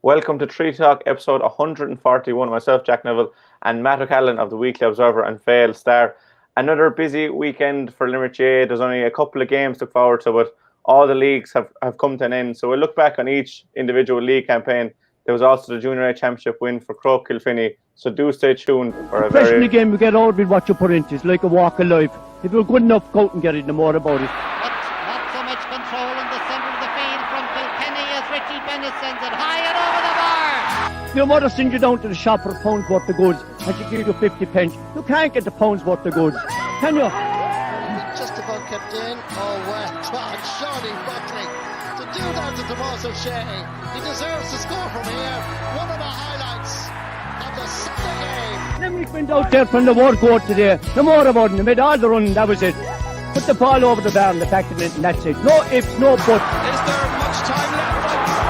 Welcome to Tree Talk, episode 141. Myself, Jack Neville, and Matt O'Callaghan of the Weekly Observer and Fail Star. Another busy weekend for Limerick GAA. There's only a couple of games to look forward to, but all the leagues have come to an end. So we'll look back on each individual league campaign. There was also the Junior A Championship win for Croke Kilfinney. So do stay tuned for a very... The game, you get out with what you put into. It's like a walk of life. If you're good enough, go out and get it, no more about it. Not so much control in the centre of the field from Kilkenny as Richie Bennett sends it high and over the bar. Your mother sends you down to the shop for a pound's worth of goods and she gives you 50 pence. You can't get the pound's worth of goods, can you? Just about kept in. Oh, well, God, Shawnee Buckley. To do that to Tomas O'Shea, he deserves to score from here. One of the highlights of the Sunday game. Limerick went out there from the word go today. No more about it. They made all the running, that was it. Put the ball over the bar and the back of it, and that's it. No ifs, no buts. Is there much time left?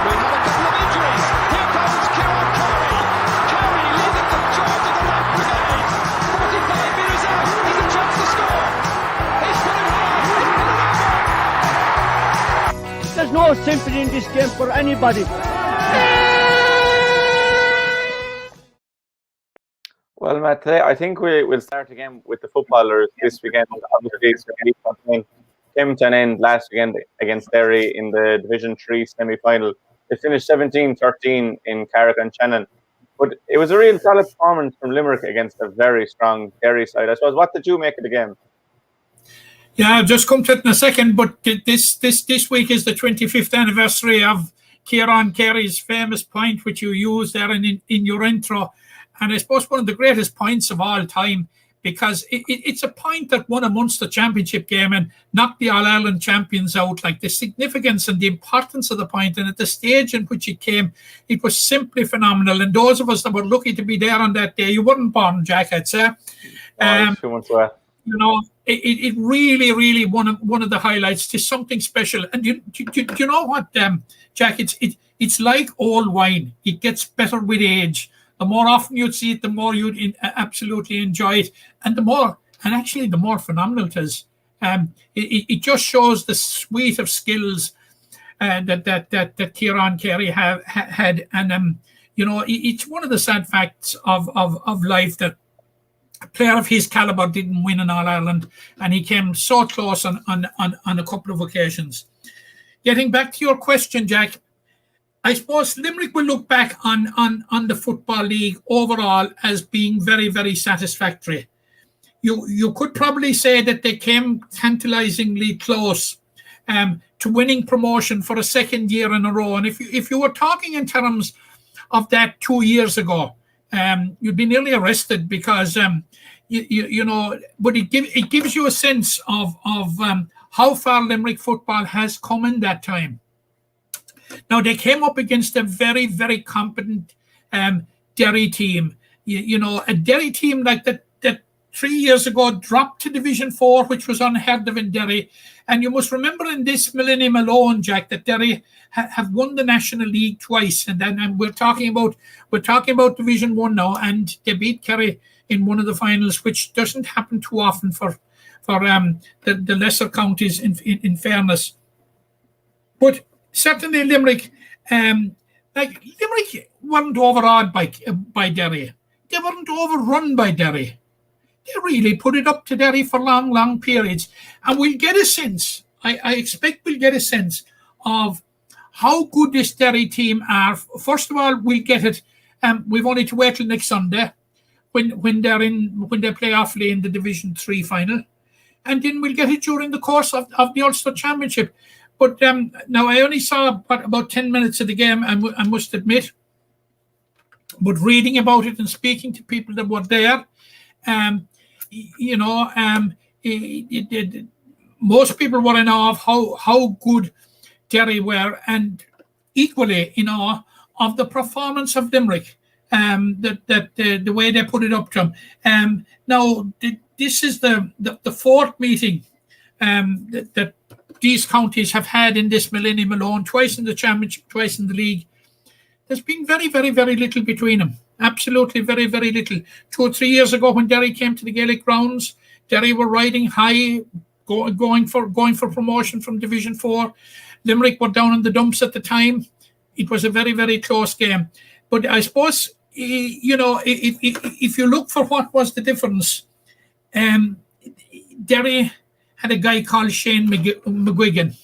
We have a couple of injuries. Here comes Kieran Carey. Carey leading the charge of the left brigade. 45 metres out. He's a chance to score. He's put it hard. There's no sympathy in this game for anybody. Well, Matt, today I think we'll start again with the footballers this weekend. Obviously, the league campaign came to an end last weekend against Derry in the Division 3 semi-final. They finished 17-13 in Carrick and Shannon. But it was a real solid performance from Limerick against a very strong Derry side. I suppose, what did you make of the game? Yeah, I've just come to it in a second, but this week is the 25th anniversary of Kieran Carey's famous point, which you used there in your intro. And I suppose one of the greatest points of all time, because it's a point that won a Munster Championship game and knocked the All-Ireland champions out. Like, the significance and the importance of the point, and at the stage in which it came, it was simply phenomenal. And those of us that were lucky to be there on that day, you weren't born, Jack, I'd say. You know, it really, really one of the highlights to something special. And you know what, Jack? It's like old wine. It gets better with age. The more often you'd see it, the more you'd absolutely enjoy it, and the more phenomenal it is. It just shows the suite of skills that Kieran Carey had, and you know, it's one of the sad facts of life that a player of his caliber didn't win an All Ireland, and he came so close on a couple of occasions. Getting back to your question, Jack, I suppose Limerick will look back on the Football League overall as being very, very satisfactory. You could probably say that they came tantalisingly close to winning promotion for a second year in a row. And if you were talking in terms of that 2 years ago, you'd be nearly arrested, because you know. But it gives you a sense of how far Limerick football has come in that time. Now, they came up against a very, very competent Derry team. You know, a Derry team like that 3 years ago dropped to Division 4, which was unheard of in Derry. And you must remember in this millennium alone, Jack, that Derry have won the National League twice. And then we're talking about Division 1 now, and they beat Kerry in one of the finals, which doesn't happen too often for the lesser counties, in fairness. But certainly Limerick, Limerick weren't overawed by Derry. They weren't overrun by Derry. They really put it up to Derry for long, long periods. And we'll get a sense, I expect we'll get a sense of how good this Derry team are. First of all, we'll get it. We've only to wait till next Sunday when they play Offaly in the Division 3 final. And then we'll get it during the course of the Ulster Championship. But now I only saw about 10 minutes of the game, I must admit. But reading about it and speaking to people that were there, you know, most people were in awe of how good Derry were, and equally in awe of the performance of Limerick, the way they put it up to them. Now, this is the fourth meeting that these counties have had in this millennium alone, twice in the championship, twice in the league. There's been very, very, very little between them. Absolutely very, very little. 2 or 3 years ago, when Derry came to the Gaelic grounds, Derry were riding high, going for promotion from Division 4. Limerick were down in the dumps at the time. it was a very, very close game. But I suppose, if you look for what was the difference, Derry had a guy called Shane McGuigan,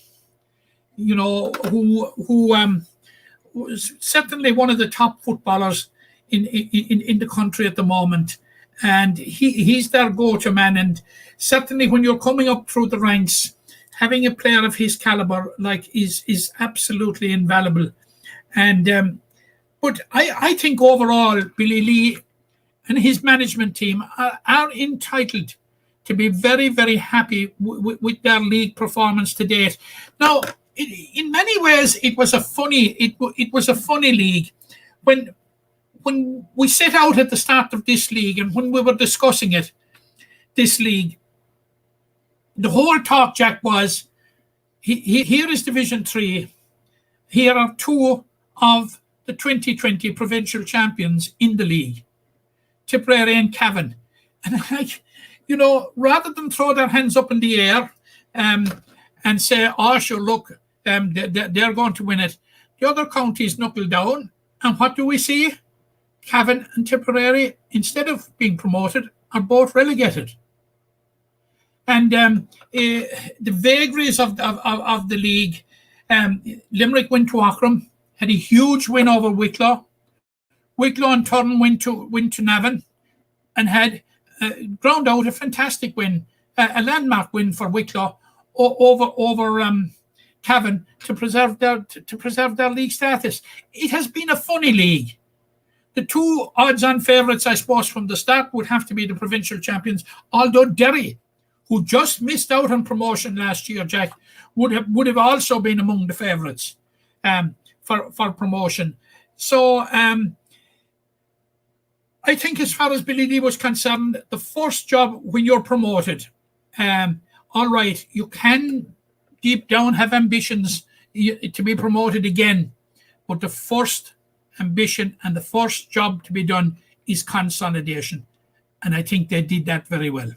who was certainly one of the top footballers in the country at the moment. And he's their go-to man. And certainly when you're coming up through the ranks, having a player of his caliber is absolutely invaluable. And but I think overall Billy Lee and his management team are entitled to be very, very happy with their league performance to date. Now, in many ways, it was a funny league when we set out at the start of this league, and when we were discussing this league, the whole talk, Jack, was here is Division 3. Here are two of the 2020 provincial champions in the league, Tipperary and Cavan. And rather than throw their hands up in the air and say, oh, sure, look, they're going to win it, the other counties knuckle down. And what do we see? Cavan and Tipperary, instead of being promoted, are both relegated. And the vagaries of the league, Limerick went to Aughrim, had a huge win over Wicklow. Wicklow in turn went to Navan and had ground out a fantastic win, a landmark win for Wicklow over Cavan to preserve their league status. It has been a funny league. The two odds-on favourites, I suppose, from the start would have to be the provincial champions, although Derry, who just missed out on promotion last year, Jack, would have also been among the favourites for promotion. So I think as far as Billy Lee was concerned, the first job when you're promoted, all right, you can deep down have ambitions to be promoted again, but the first ambition and the first job to be done is consolidation. And I think they did that very well.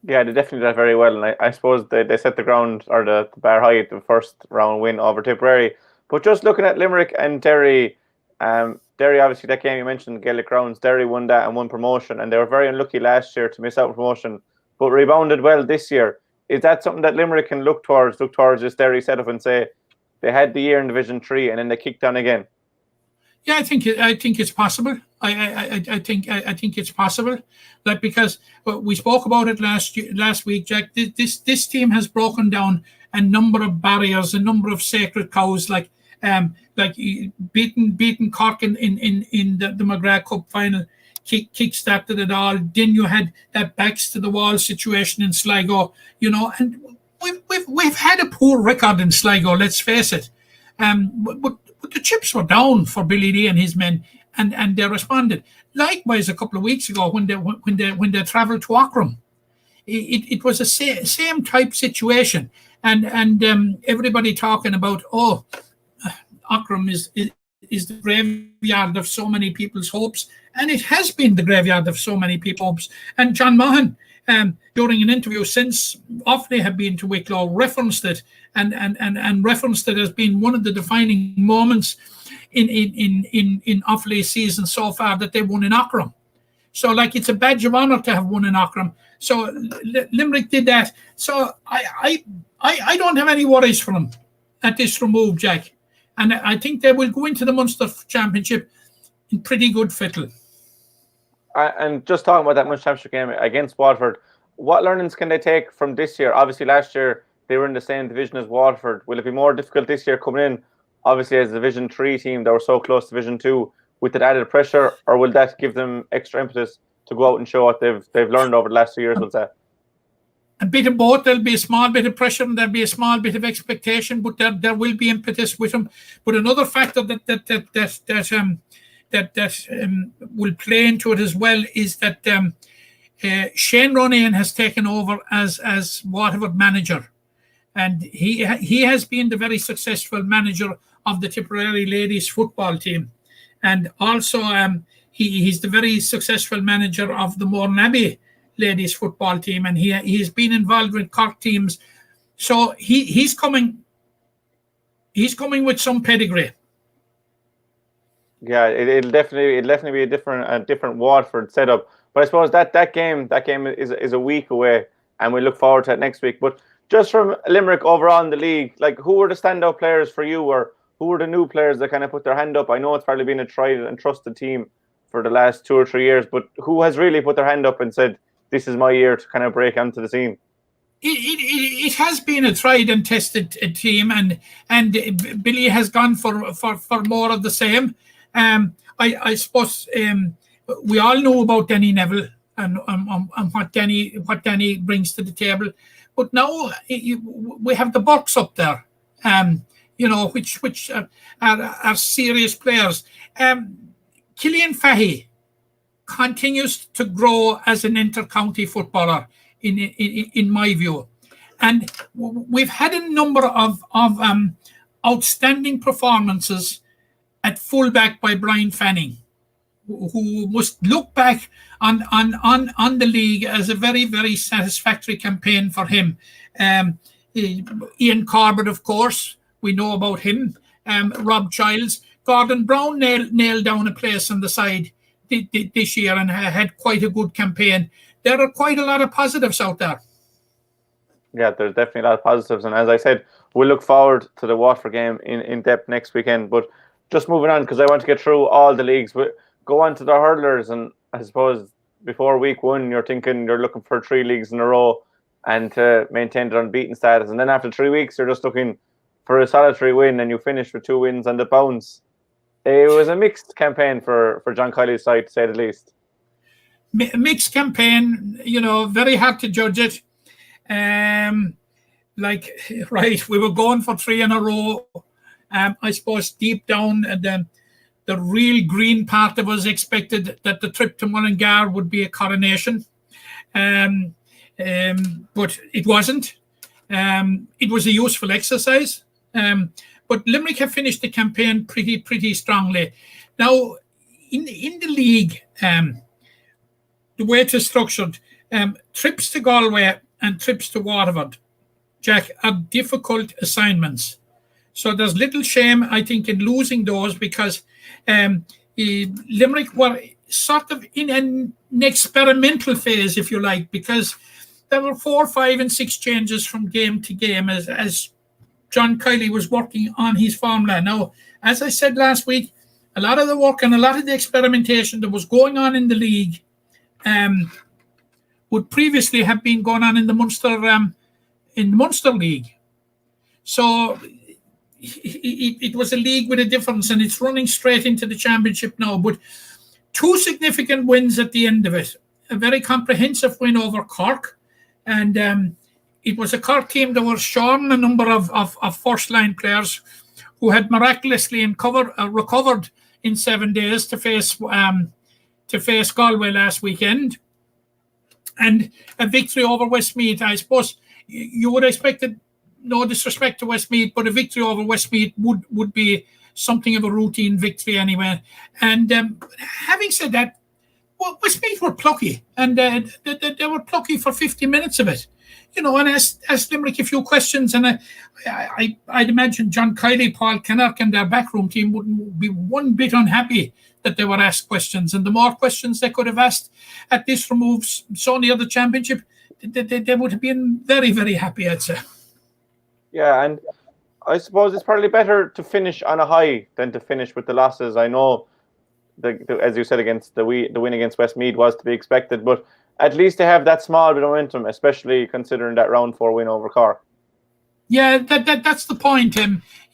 Yeah, they definitely did that very well. And I suppose they set the ground or the bar high at the first round win over Tipperary. But just looking at Limerick and Derry, Derry, obviously, that game you mentioned, Gaelic Grounds, Derry won that and won promotion. And they were very unlucky last year to miss out on promotion, but rebounded well this year. Is that something that Limerick can look towards this Derry setup and say they had the year in Division 3 and then they kicked on again? Yeah, I think it's possible. I think it's possible. Like, because we spoke about it last week, Jack. This team has broken down a number of barriers, a number of sacred cows, like beating Cork in the McGrath Cup final, kick-started it all. Then you had that backs to the wall situation in Sligo, and we've had a poor record in Sligo. Let's face it. But the chips were down for Billy Lee and his men, and they responded. Likewise, a couple of weeks ago when they travelled to Aughrim, it was a same type situation, and everybody talking about Aughrim is the graveyard of so many people's hopes, and it has been the graveyard of so many people's hopes. And John Maughan, during an interview since Offaly had been to Wicklow, referenced it and referenced it as being one of the defining moments in Offaly's season so far, that they won in Aughrim. So, like, it's a badge of honour to have won in Aughrim. So Limerick did that. So I don't have any worries for them at this remove, Jack. And I think they will go into the Munster Championship in pretty good fittle. And just talking about that Munster Championship game against Waterford, what learnings can they take from this year? Obviously, last year they were in the same division as Waterford. Will it be more difficult this year coming in, obviously, as a Division 3 team that were so close to Division 2 with that added pressure, or will that give them extra impetus to go out and show what they've learned over the last 2 years, we'll say? A bit of both. There'll be a small bit of pressure and there'll be a small bit of expectation, but there will be impetus with them. But another factor that will play into it as well is that Shane Ronayne has taken over as Waterford manager, and he has been the very successful manager of the Tipperary ladies football team, and also he's the very successful manager of the Mourne Abbey ladies football team, and he's been involved with Cork teams. So he's coming with some pedigree, Yeah, it'll definitely be a different Watford setup. But I suppose that game is a week away, and we look forward to it next week. But just from Limerick overall in the league, like who were the standout players for you, or who were the new players that kind of put their hand up? I know it's probably been a tried and trusted team for the last 2 or 3 years, but who has really put their hand up and said, "This is my year to kind of break onto the scene"? It has been a tried and tested team, and Billy has gone for more of the same. I suppose we all know about Danny Neville and what Danny brings to the table, but now we have the Bucks up there, which are serious players. Killian Fahey continues to grow as an inter-county footballer, in my view, and we've had a number of outstanding performances at fullback by Brian Fanning, who must look back on the league as a very, very satisfactory campaign for him. Ian Corbett, of course, we know about him. Rob Childs, Gordon Brown nailed down a place on the side this year and had quite a good campaign. There are quite a lot of positives out there. Yeah, there's definitely a lot of positives. And as I said, we'll look forward to the Watford game in depth next weekend. But just moving on, because I want to get through all the leagues, but go on to the hurlers. And I suppose before week 1, you're looking for 3 leagues in a row and to maintain their unbeaten status. And then after 3 weeks, you're just looking for a solitary win, and you finish with 2 wins on the bounce. It was a mixed campaign for John Kiley's side, to say the least. Mixed campaign, very hard to judge it. We were going for 3 in a row. I suppose deep down, the real green part of us expected that the trip to Mullingar would be a coronation, but it wasn't. It was a useful exercise, but Limerick have finished the campaign pretty strongly. Now, in the league, the way it is structured, trips to Galway and trips to Waterford, Jack, are difficult assignments. So there's little shame, I think, in losing those, because Limerick were sort of in an experimental phase, if you like, because there were 4, 5, and 6 changes from game to game as John Kiley was working on his formula. Now, as I said last week, a lot of the work and a lot of the experimentation that was going on in the league would previously have been going on in the Munster League. So it was a league with a difference, and it's running straight into the championship now. But 2 significant wins at the end of it. A very comprehensive win over Cork, and it was a Cork team that was shorn a number of first-line players who had miraculously recovered in 7 days to face Galway last weekend, and a victory over Westmeath. I suppose you would expect it, no disrespect to Westmeath, but a victory over Westmeath would be something of a routine victory anyway. And having said that, well, Westmeath were plucky, and they were plucky for 50 minutes of it. And asked Limerick a few questions, and I'd imagine John Kiley, Paul Kennerk, and their backroom team wouldn't be one bit unhappy that they were asked questions. And the more questions they could have asked at this remove so near the championship, they would have been very, very happy, I'd say. Yeah, and I suppose it's probably better to finish on a high than to finish with the losses. I know, as you said, against the win against Westmeath was to be expected, but at least they have that small bit of momentum, especially considering that round 4 win over Cork. Yeah, that's the point.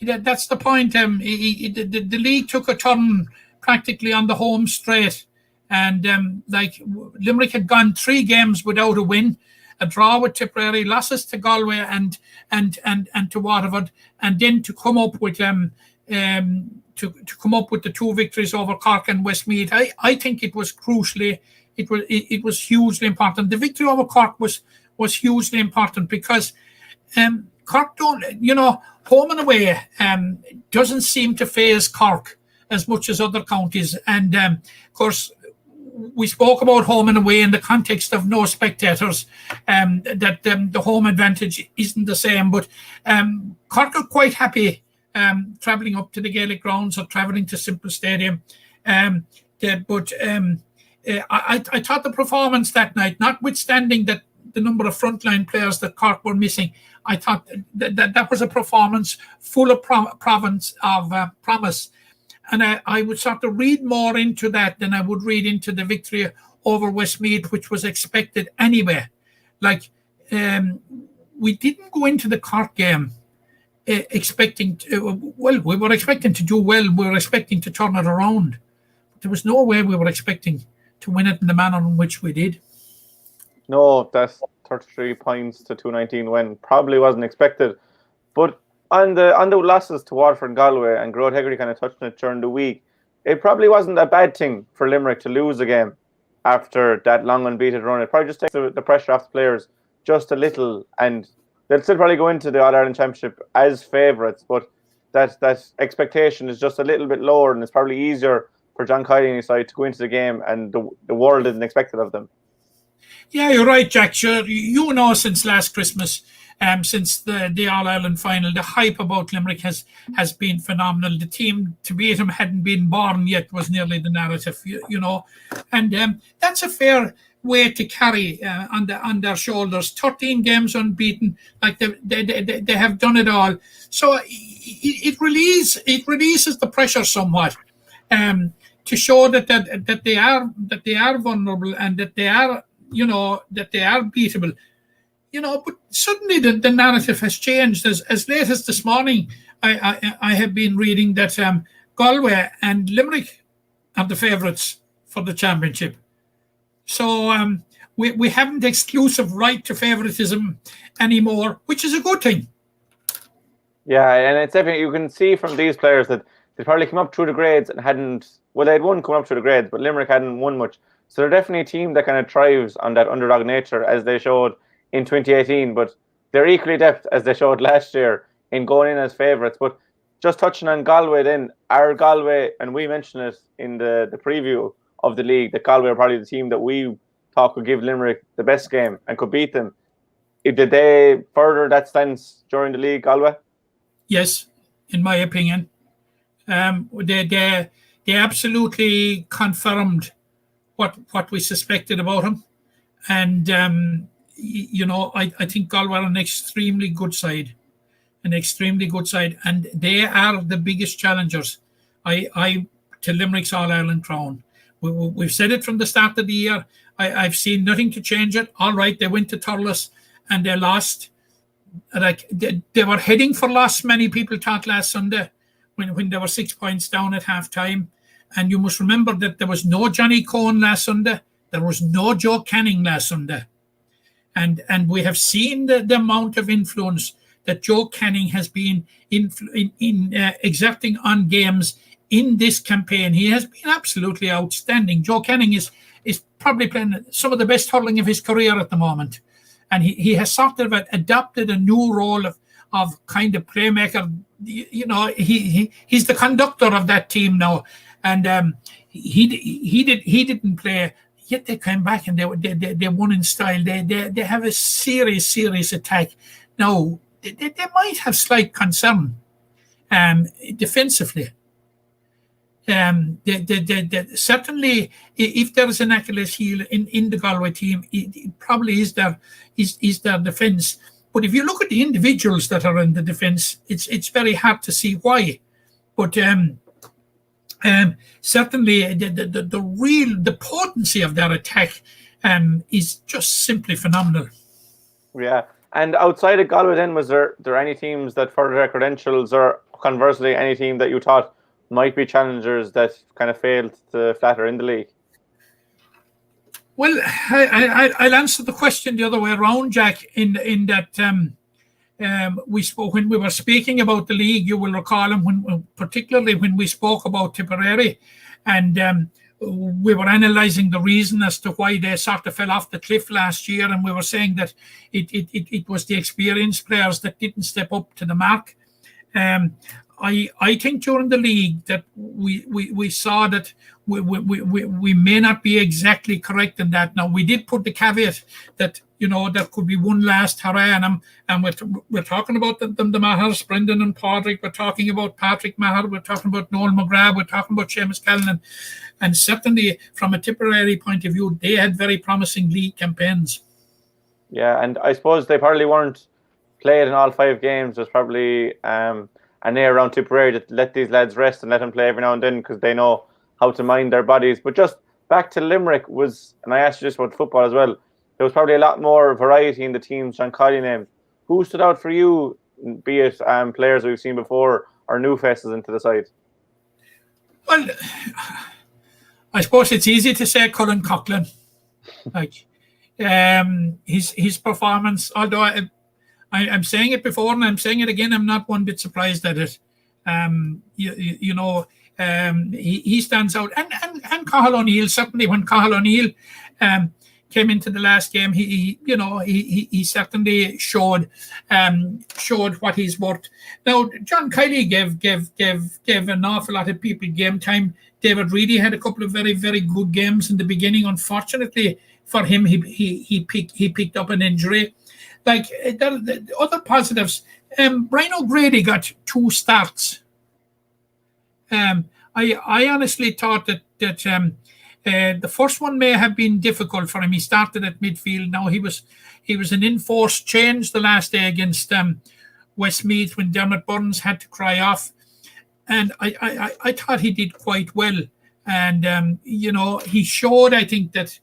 That's the point. The league took a turn practically on the home straight, and Limerick had gone 3 games without a win, a draw with Tipperary, losses to Galway and to Waterford, and then to come up with the 2 victories over Cork and Westmeath. I think it was crucially. It was hugely important. The victory over Cork was hugely important because Cork don't, home and away doesn't seem to faze Cork as much as other counties. And of course, we spoke about home and away in the context of no spectators, that the home advantage isn't the same. But Cork are quite happy travelling up to the Gaelic grounds or travelling to Simple Stadium. I thought the performance that night, notwithstanding that the number of frontline players that Cork were missing, I thought that was a performance full of promise. And I would sort of read more into that than I would read into the victory over Westmeath, which was expected anyway. Like, we didn't go into the Cork game expecting to, we were expecting to do well. We were expecting to turn it around. There was no way we were expecting to win it in the manner in which we did. No, that's 33 points to 219 win. Probably wasn't expected. But on the losses to Waterford and Galway, and Grode Hegarty kind of touched on it during the week, it probably wasn't a bad thing for Limerick to lose a game after that long unbeaten run. It probably just takes the pressure off the players just a little, and they'll still probably go into the All-Ireland Championship as favourites, but that expectation is just a little bit lower, and it's probably easier for John Kiely and his side to go into the game, and the world didn't expect it of them. Yeah, you're right, Jack. Sure, you know, since last Christmas, since the All-Ireland final, the hype about Limerick has been phenomenal. The team to beat them hadn't been born yet was nearly the narrative, you know. And that's a fair way to carry on their shoulders. 13 games unbeaten, like they have done it all. So it releases the pressure somewhat, to show that they are vulnerable and that they are, you know, that they are beatable. You know, but suddenly the narrative has changed. As late as this morning, I have been reading that Galway and Limerick are the favourites for the championship. So we haven't exclusive right to favouritism anymore, which is a good thing. Yeah, and it's definitely, you can see from these players that they probably come up through the grades and they had won coming up through the grades, but Limerick hadn't won much. So they're definitely a team that kind of thrives on that underdog nature, as they showed in 2018, but they're equally adept as they showed last year in going in as favourites. But just touching on Galway then, our Galway, and we mentioned it in the preview of the league, that Galway are probably the team that we thought could give Limerick the best game and could beat them. Did they further that stance during the league, Galway? Yes, in my opinion. They absolutely confirmed what we suspected about them. And you know, I think Galway are an extremely good side, and they are the biggest challengers to Limerick's All-Ireland crown. We've said it from the start of the year. I've seen nothing to change it. All right, they went to Thurles and they lost. Like they were heading for loss, many people thought last Sunday when they were 6 points down at half-time. And you must remember that there was no Johnny Cohen last Sunday. There was no Joe Canning last Sunday. And we have seen the amount of influence that Joe Canning has been exerting on games in this campaign. He has been absolutely outstanding. Joe Canning is probably playing some of the best hurling of his career at the moment. And he has sort of adopted a new role of kind of playmaker. You know, he's the conductor of that team now. And he didn't play. Yet they came back and they won in style. They have a serious attack. Now they might have slight concern defensively. Certainly, if there is an Achilles heel in the Galway team, it probably is their defence. But if you look at the individuals that are in the defence, it's very hard to see why. But certainly, the potency of their attack is just simply phenomenal. Yeah, and outside of Galway, then, was there any teams that further their credentials, or conversely, any team that you thought might be challengers that kind of failed to flatter in the league? Well, I'll answer the question the other way around, Jack. In that. We spoke when we were speaking about the league. You will recall them particularly when we spoke about Tipperary, and we were analysing the reason as to why they sort of fell off the cliff last year, and we were saying that it was the experienced players that didn't step up to the mark. I think during the league that we saw that we may not be exactly correct in that. Now we did put the caveat that there could be one last hurrah, and we're talking about the Mahers, Brendan and Padraig. We're talking about Patrick Maher. We're talking about Noel McGrath. We're talking about Seamus Callan, and certainly from a Tipperary point of view, they had very promising league campaigns. Yeah, and I suppose they probably weren't played in all 5 games. There's probably an air around Tipperary to let these lads rest and let them play every now and then because they know how to mind their bodies. But just back to Limerick and I asked you just about football as well, there was probably a lot more variety in the teams John Colley named. Who stood out for you, be it players we've seen before or new faces into the side? Well, I suppose it's easy to say Colin Coughlin. His performance, although I'm saying it before and I'm saying it again, I'm not one bit surprised at it. He stands out, and Cathal O'Neill, certainly when Cathal O'Neill came into the last game, he certainly showed what he's worth. Now, John Kiley gave an awful lot of people game time. David Reedy had a couple of very, very good games in the beginning. Unfortunately for him, he picked up an injury. Like the other positives, Brian O'Grady got 2 starts. I honestly thought that the first one may have been difficult for him. He started at midfield. Now he was an enforced change the last day against Westmeath when Dermot Burns had to cry off, and I thought he did quite well. And he showed, I think, that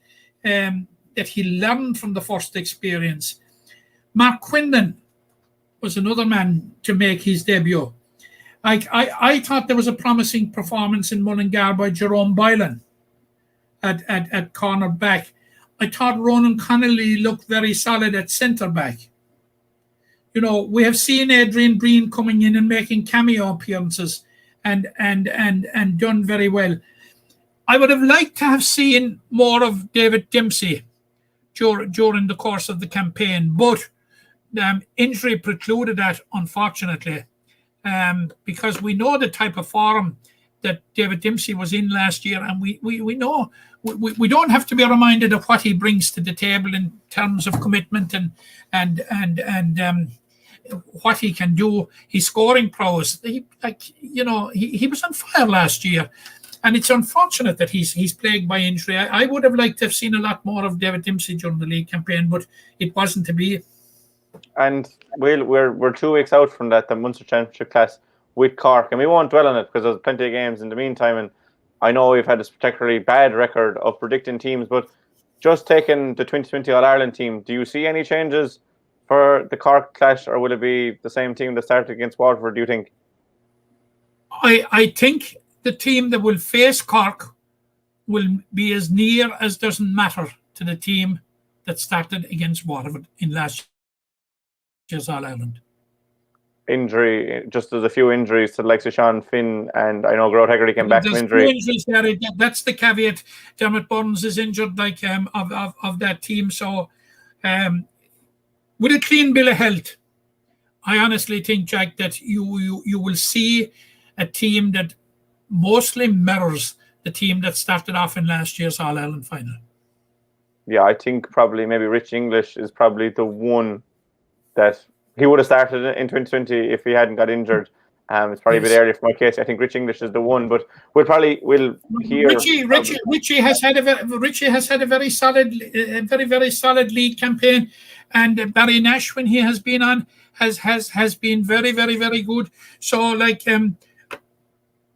he learned from the first experience. Mark Quinlan was another man to make his debut. I thought there was a promising performance in Mullingar by Jerome Boylan at corner back. I thought Ronan Connolly looked very solid at centre back. We have seen Adrian Breen coming in and making cameo appearances and done very well. I would have liked to have seen more of David Dempsey during the course of the campaign, but injury precluded that, unfortunately. Because we know the type of form that David Dempsey was in last year, and we know we don't have to be reminded of what he brings to the table in terms of commitment and what he can do. His scoring prowess, he was on fire last year, and it's unfortunate that he's plagued by injury. I would have liked to have seen a lot more of David Dempsey during the league campaign, but it wasn't to be. And we're 2 weeks out from the Munster Championship clash with Cork, and we won't dwell on it because there's plenty of games in the meantime, and I know we've had this particularly bad record of predicting teams, but just taking the 2020 All-Ireland team, do you see any changes for the Cork clash, or will it be the same team that started against Waterford, do you think? I think the team that will face Cork will be as near as doesn't matter to the team that started against Waterford in last year's All-Ireland. Injury, just there's a few injuries to the likes of Sean Finn, and I know Grot Hegarty came back from injury. Injuries there, that's the caveat. Dermot Burns is injured, of that team. So, with a clean bill of health, I honestly think, Jack, that you will see a team that mostly mirrors the team that started off in last year's All-Ireland final. Yeah, I think probably maybe Rich English is probably the one that he would have started in 2020 if he hadn't got injured. It's probably a bit early for my case. I think Rich English is the one, but we'll hear. Richie has had a very solid league campaign, and Barry Nash, when he has been on, has been very, very, very good. So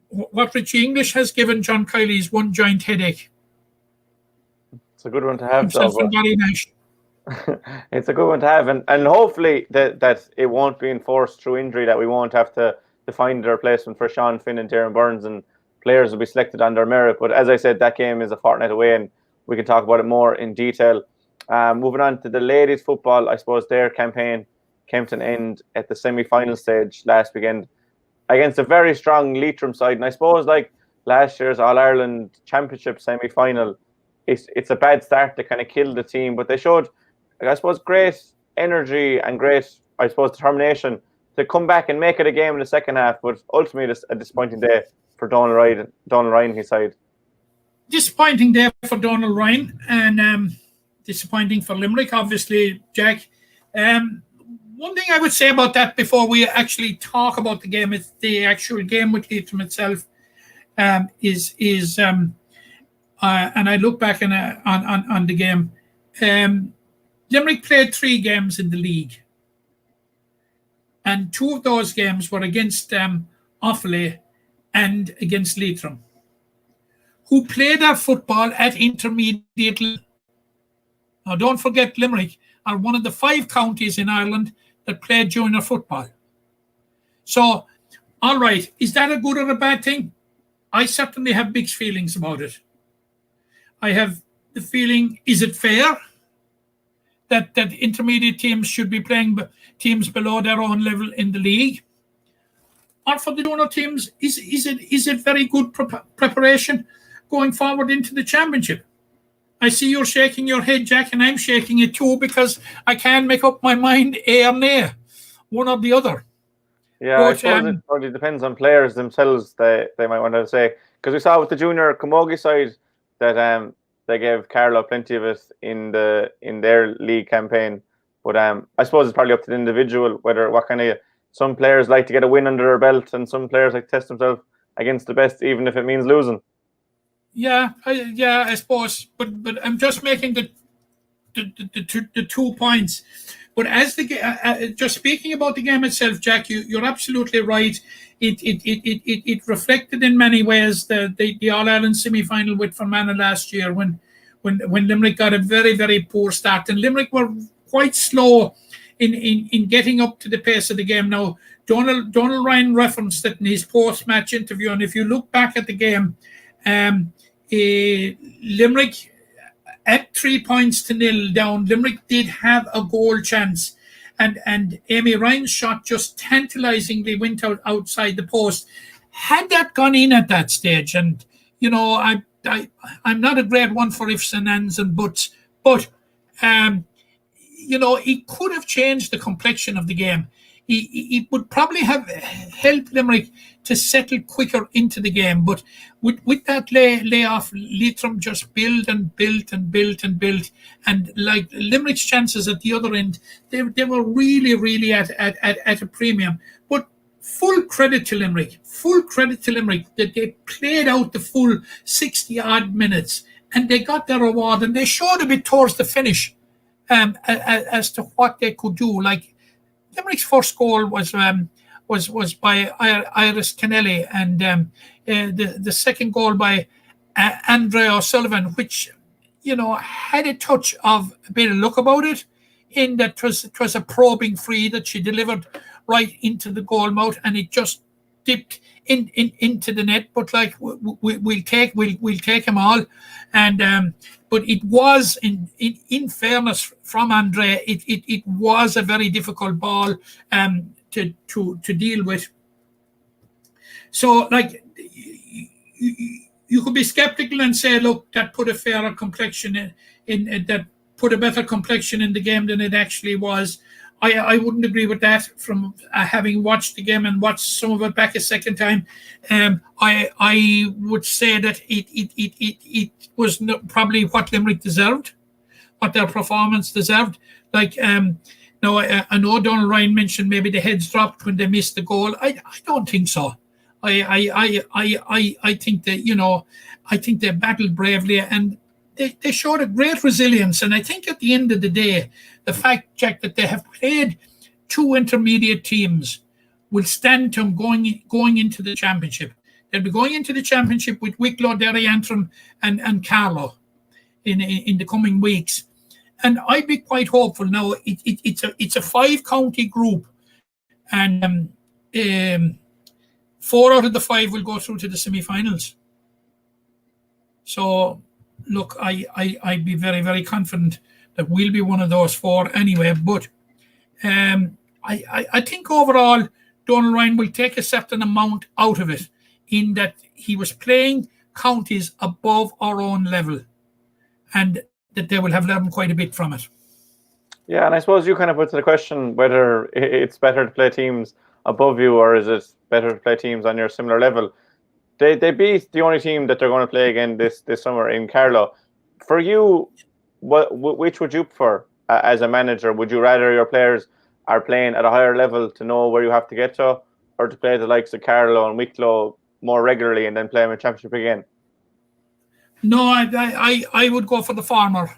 what Richie English has given John Kiley is one giant headache. It's a good one to have. Himself and Barry Nash. It's a good one to have, and hopefully that it won't be enforced through injury, that we won't have to find a replacement for Sean Finn and Darren Burns, and players will be selected on their merit. But as I said, that game is a fortnight away, and we can talk about it more in detail. Moving on to the ladies' football, I suppose their campaign came to an end at the semi-final stage last weekend against a very strong Leitrim side, and I suppose like last year's All-Ireland Championship semi-final, it's a bad start to kind of kill the team, but they showed, I suppose, great energy and great, I suppose, determination to come back and make it a game in the second half, but ultimately a disappointing day for Donal Ryan, his side. Disappointing day for Donal Ryan, and disappointing for Limerick, obviously, Jack. One thing I would say about that before we actually talk about the game, it's the actual game with Leitrim itself, and I look back on the game. Limerick played 3 games in the league, and 2 of those games were against Offaly and against Leitrim, who play their football at intermediate level. Now, don't forget, Limerick are one of the 5 counties in Ireland that play junior football. So, all right, is that a good or a bad thing? I certainly have mixed feelings about it. I have the feeling, is it fair that intermediate teams should be playing teams below their own level in the league? Or for the junior teams, is it very good preparation going forward into the championship? I see you're shaking your head, Jack, and I'm shaking it too, because I can't make up my mind A or nay, one or the other. Yeah, I suppose it probably depends on players themselves. They might want to say, because we saw with the junior Camogie side that they gave Carlow plenty of it in their league campaign. But I suppose it's probably up to the individual whether what kind of, some players like to get a win under their belt, and some players like to test themselves against the best, even if it means losing. Yeah, I suppose, but I'm just making the 2 points. But as just speaking about the game itself, Jack, you're absolutely right. It reflected in many ways the All Ireland semi-final with Fermanagh last year when Limerick got a very, very poor start, and Limerick were quite slow in getting up to the pace of the game. Now, Donald Ryan referenced it in his post-match interview, and if you look back at the game, Limerick at 3-0 down. Limerick did have a goal chance, and Amy Ryan's shot just tantalizingly went outside the post. Had that gone in at that stage, and I'm not a great one for ifs and ands and buts, but it could have changed the complexion of the game. It would probably have helped Limerick to settle quicker into the game. But with that layoff, Leitrim just built. And like Limerick's chances at the other end, they were really, really at a premium. But full credit to Limerick that they played out the full 60-odd minutes, and they got their reward, and they showed a bit towards the finish as to what they could do. Like, Limerick's first goal was by Iris Kennelly, and the second goal by Andrea O'Sullivan, which had a touch of a bit of luck about it, in that it was a probing free that she delivered right into the goal mouth, and it just dipped into the net. But like we'll take them all, and but it was in fairness from Andrea, it was a very difficult ball to deal with. So like you could be skeptical and say, look, that put a fairer complexion in that put a better complexion in the game than it actually was. I wouldn't agree with that from having watched the game and watched some of it back a second time. I would say that it was probably what Limerick deserved, what their performance deserved. Like, now I know Donald Ryan mentioned maybe the heads dropped when they missed the goal. I don't think so. I think that, I think they battled bravely, and they showed a great resilience. And I think at the end of the day, the fact, Jack, that they have played 2 intermediate teams will stand to them going into the championship. They'll be going into the championship with Wicklow, Derry, Antrim, and Carlow in the coming weeks. And I'd be quite hopeful now. It's a 5-county group, and 4 out of the 5 will go through to the semi-finals. So, look, I'd be very, very confident that we'll be one of those 4 anyway. But I think overall, Donald Ryan will take a certain amount out of it, in that he was playing counties above our own level, and that they will have learned quite a bit from it. Yeah, and I suppose you kind of put to the question whether it's better to play teams above you, or is it better to play teams on your similar level. They beat the only team that they're going to play again this summer in Carlow. For you, which would you prefer as a manager? Would you rather your players are playing at a higher level to know where you have to get to, or to play the likes of Carlow and Wicklow more regularly and then play them in championship again? No, I would go for the former,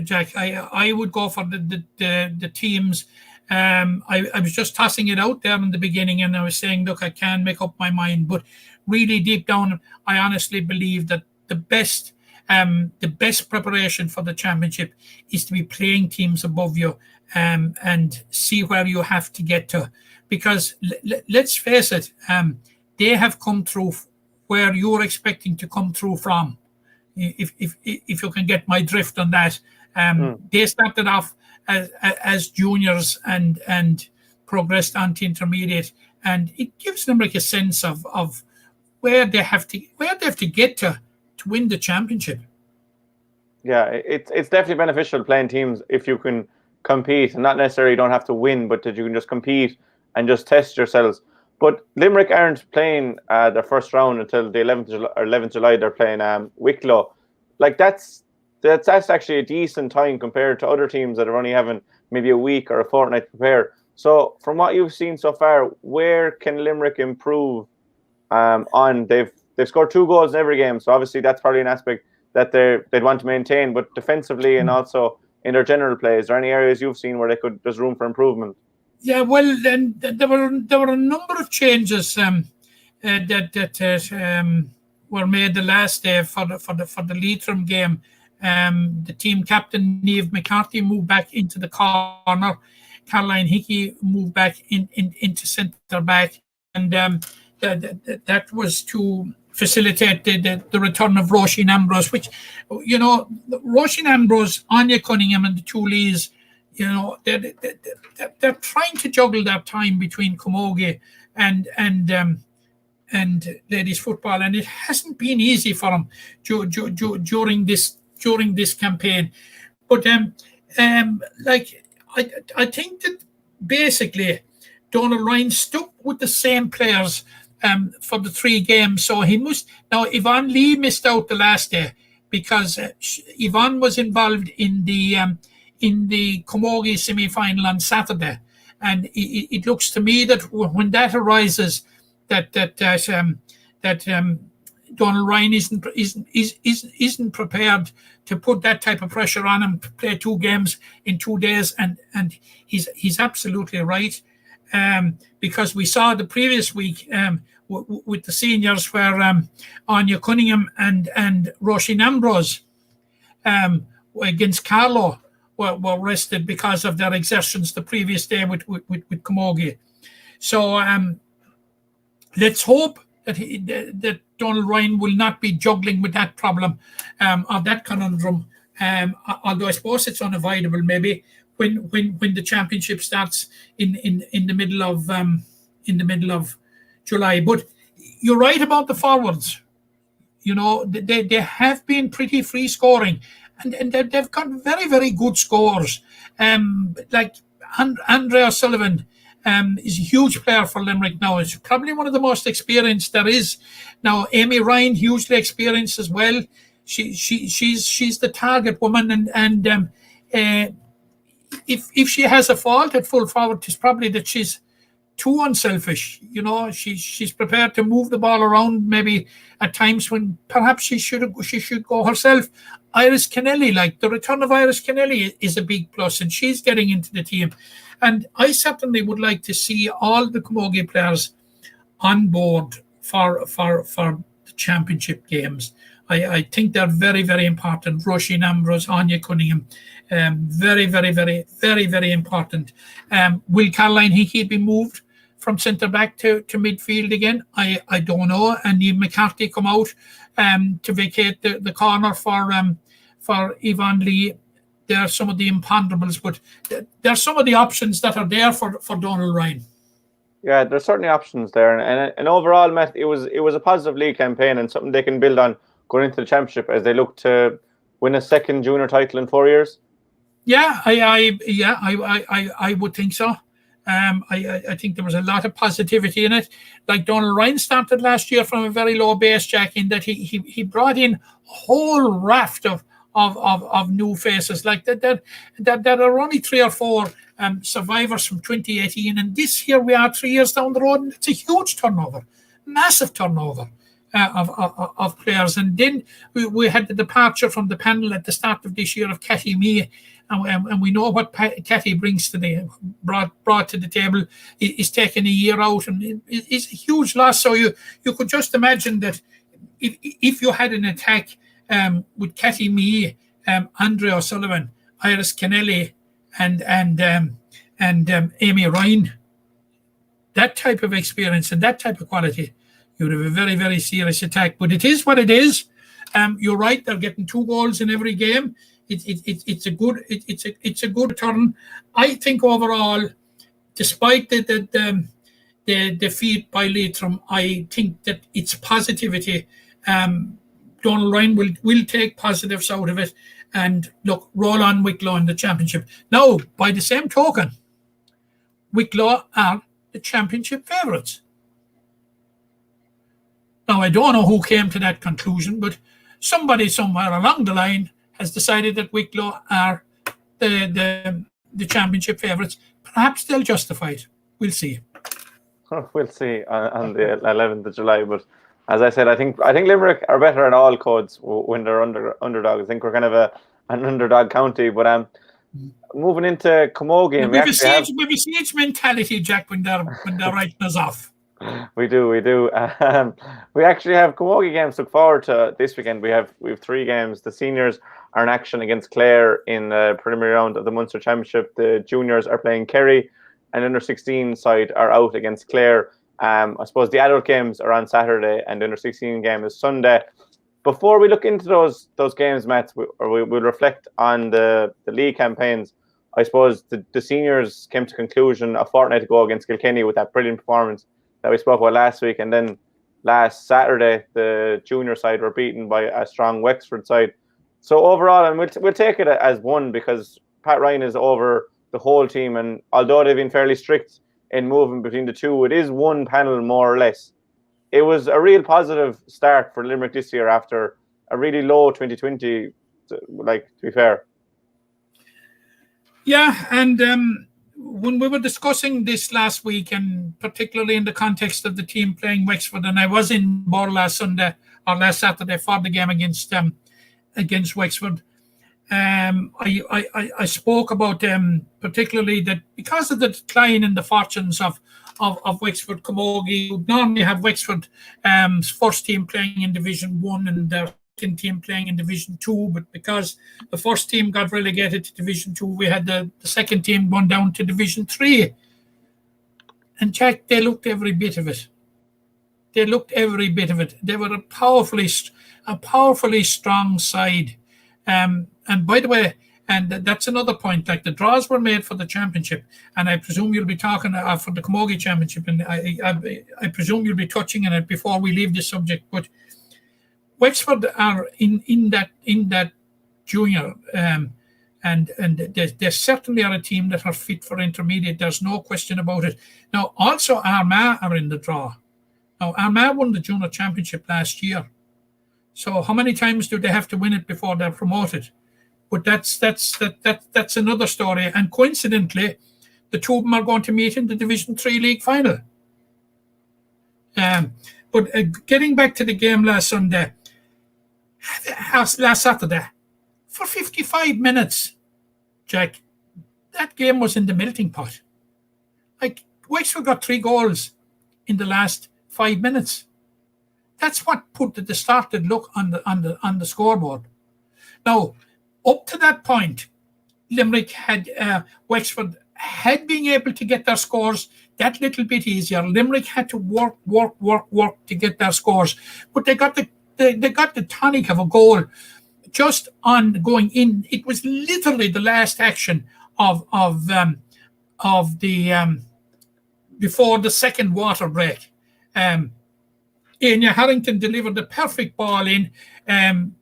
Jack. I would go for the teams. I was just tossing it out there in the beginning, and I was saying, look, I can't make up my mind, but really deep down, I honestly believe that the best preparation for the championship is to be playing teams above you, and see where you have to get to, because let's face it, they have come through where you're expecting to come through from. If you can get my drift on that, they started off as juniors and progressed on to intermediate, and it gives them like a sense of where they have to get to win the championship. Yeah, it's definitely beneficial playing teams if you can compete, and not necessarily you don't have to win, but that you can just compete and just test yourselves. But Limerick aren't playing their first round until the 11th July. They're playing Wicklow. Like that's actually a decent time compared to other teams that are only having maybe a week or a fortnight to prepare. So from what you've seen so far, where can Limerick improve on? They've scored 2 goals in every game, so obviously that's probably an aspect that they'd want to maintain. But defensively and also in their general play, is there any areas you've seen where there's room for improvement? Yeah, well, then there were a number of changes that were made the last day for the Leitrim game. The team captain Niamh McCarthy moved back into the corner. Caroline Hickey moved back into centre back, and that was to facilitate the return of Roisin Ambrose, which, you know, Roisin Ambrose, Anya Cunningham, and the two Lees, you know, they're trying to juggle that time between Camogie and ladies football, and it hasn't been easy for them during this campaign. But I think that basically Donald Ryan stuck with the same players for the 3 games. So he must now. Yvonne Lee missed out the last day because Yvonne was involved in the Camogie semi-final on Saturday, and it looks to me that when that arises, that Donald Ryan isn't prepared to put that type of pressure on him to play 2 games in 2 days, and he's absolutely right, because we saw the previous week with the seniors where Anya Cunningham and Roisin Ambrose against Carlow were rested because of their exertions the previous day with Camogie. So let's hope that Donald Ryan will not be juggling with that problem or that conundrum. Although I suppose it's unavoidable maybe when the championship starts in the middle of July. But you're right about the forwards. You know, they have been pretty free scoring, and they've got very, very good scores. Like Andrea Sullivan is a huge player for Limerick now. Is probably one of the most experienced there is. Now, Amy Ryan, hugely experienced as well. She's the target woman, and if she has a fault at full forward, it's probably that she's too unselfish. You know, she's prepared to move the ball around maybe at times when perhaps she should go herself. Iris Kennelly, like the return of Iris Kennelly is a big plus, and she's getting into the team. And I certainly would like to see all the Camogie players on board for the championship games. I think they're very, very important. Roisin Ambrose, Anya Cunningham, very, very, very, very, very important. Will Caroline Hickey be moved from centre back to midfield again? I don't know. And Niamh McCarthy come out to vacate the corner for Yvonne Lee. There are some of the imponderables, but there are some of the options that are there for Donald Ryan. Yeah, there's certainly options there, and overall, Matt, it was a positive league campaign and something they can build on going into the championship as they look to win a second junior title in 4 years. Yeah, I would think so. I think there was a lot of positivity in it. Like Donald Ryan started last year from a very low base, Jack, in that he brought in a whole raft of of new faces like that. There are only 3 or 4 survivors from 2018, and this year we are 3 years down the road, and it's a huge turnover, massive turnover of players. And then we had the departure from the panel at the start of this year of Cathy Mee, and we know what Cathy brings to the brought to the table. Is taking a year out, and it's a huge loss. So you could just imagine that if you had an attack with Cathy Mee, Andre O'Sullivan, Iris Kennelly, and Amy Ryan, that type of experience and that type of quality, you would have a very, very serious attack. But it is what it is. You're right; they're getting 2 goals in every game. It's a good turn. I think overall, despite the defeat by Leitrim, I think that it's positivity. Donald Ryan will take positives out of it, and look, roll on Wicklow in the championship. Now, by the same token, Wicklow are the championship favourites. Now, I don't know who came to that conclusion, but somebody somewhere along the line has decided that Wicklow are the championship favourites. Perhaps they'll justify it. We'll see. We'll see on the 11th of July. But as I said, I think Limerick are better at all codes when they're underdogs. I think we're kind of an underdog county. But moving into Camogie, we have a siege mentality, Jack, when they're writing us off. We do. We actually have Camogie games to look forward to this weekend. We have 3 games. The seniors are in action against Clare in the preliminary round of the Munster Championship. The juniors are playing Kerry, and under 16 side are out against Clare. I suppose the adult games are on Saturday, and the under 16 game is Sunday. Before we look into those games, Matt, we'll reflect on the league campaigns. I suppose the seniors came to conclusion a fortnight ago against Kilkenny with that brilliant performance that we spoke about last week, and then last Saturday the junior side were beaten by a strong Wexford side. So overall, and we'll take it as one, because Pat Ryan is over the whole team, and although they've been fairly strict in moving between the two, it is one panel more or less. It was a real positive start for Limerick this year after a really low 2020, to be fair. Yeah, and when we were discussing this last week, and particularly in the context of the team playing Wexford, and I was in Bor last Saturday for the game against Wexford, I spoke about particularly that because of the decline in the fortunes of Wexford Camogie, you would normally have Wexford first team playing in Division 1 and their second team playing in Division 2, but because the first team got relegated to Division 2, we had the second team gone down to Division 3. And Jack, they looked every bit of it. They were a powerfully strong side. And by the way, and that's another point, like the draws were made for the championship, and I presume you'll be talking for the Camogie championship, and I presume you'll be touching on it before we leave this subject. But Wexford are in that junior, and they certainly are a team that are fit for intermediate. There's no question about it. Now, also Armagh are in the draw. Now, Armagh won the junior championship last year. So how many times do they have to win it before they're promoted? But that's another story. And coincidentally, the two of them are going to meet in the Division 3 league final. But getting back to the game last Saturday, for 55 minutes, Jack, that game was in the melting pot. Like, Wexford got 3 goals in the last 5 minutes. That's what put the started look on the scoreboard. Now, up to that point, Limerick Wexford had been able to get their scores that little bit easier. Limerick had to work to get their scores, but they got the tonic of a goal just on going in. It was literally the last action of the before the second water break. Anya Harrington delivered the perfect ball in.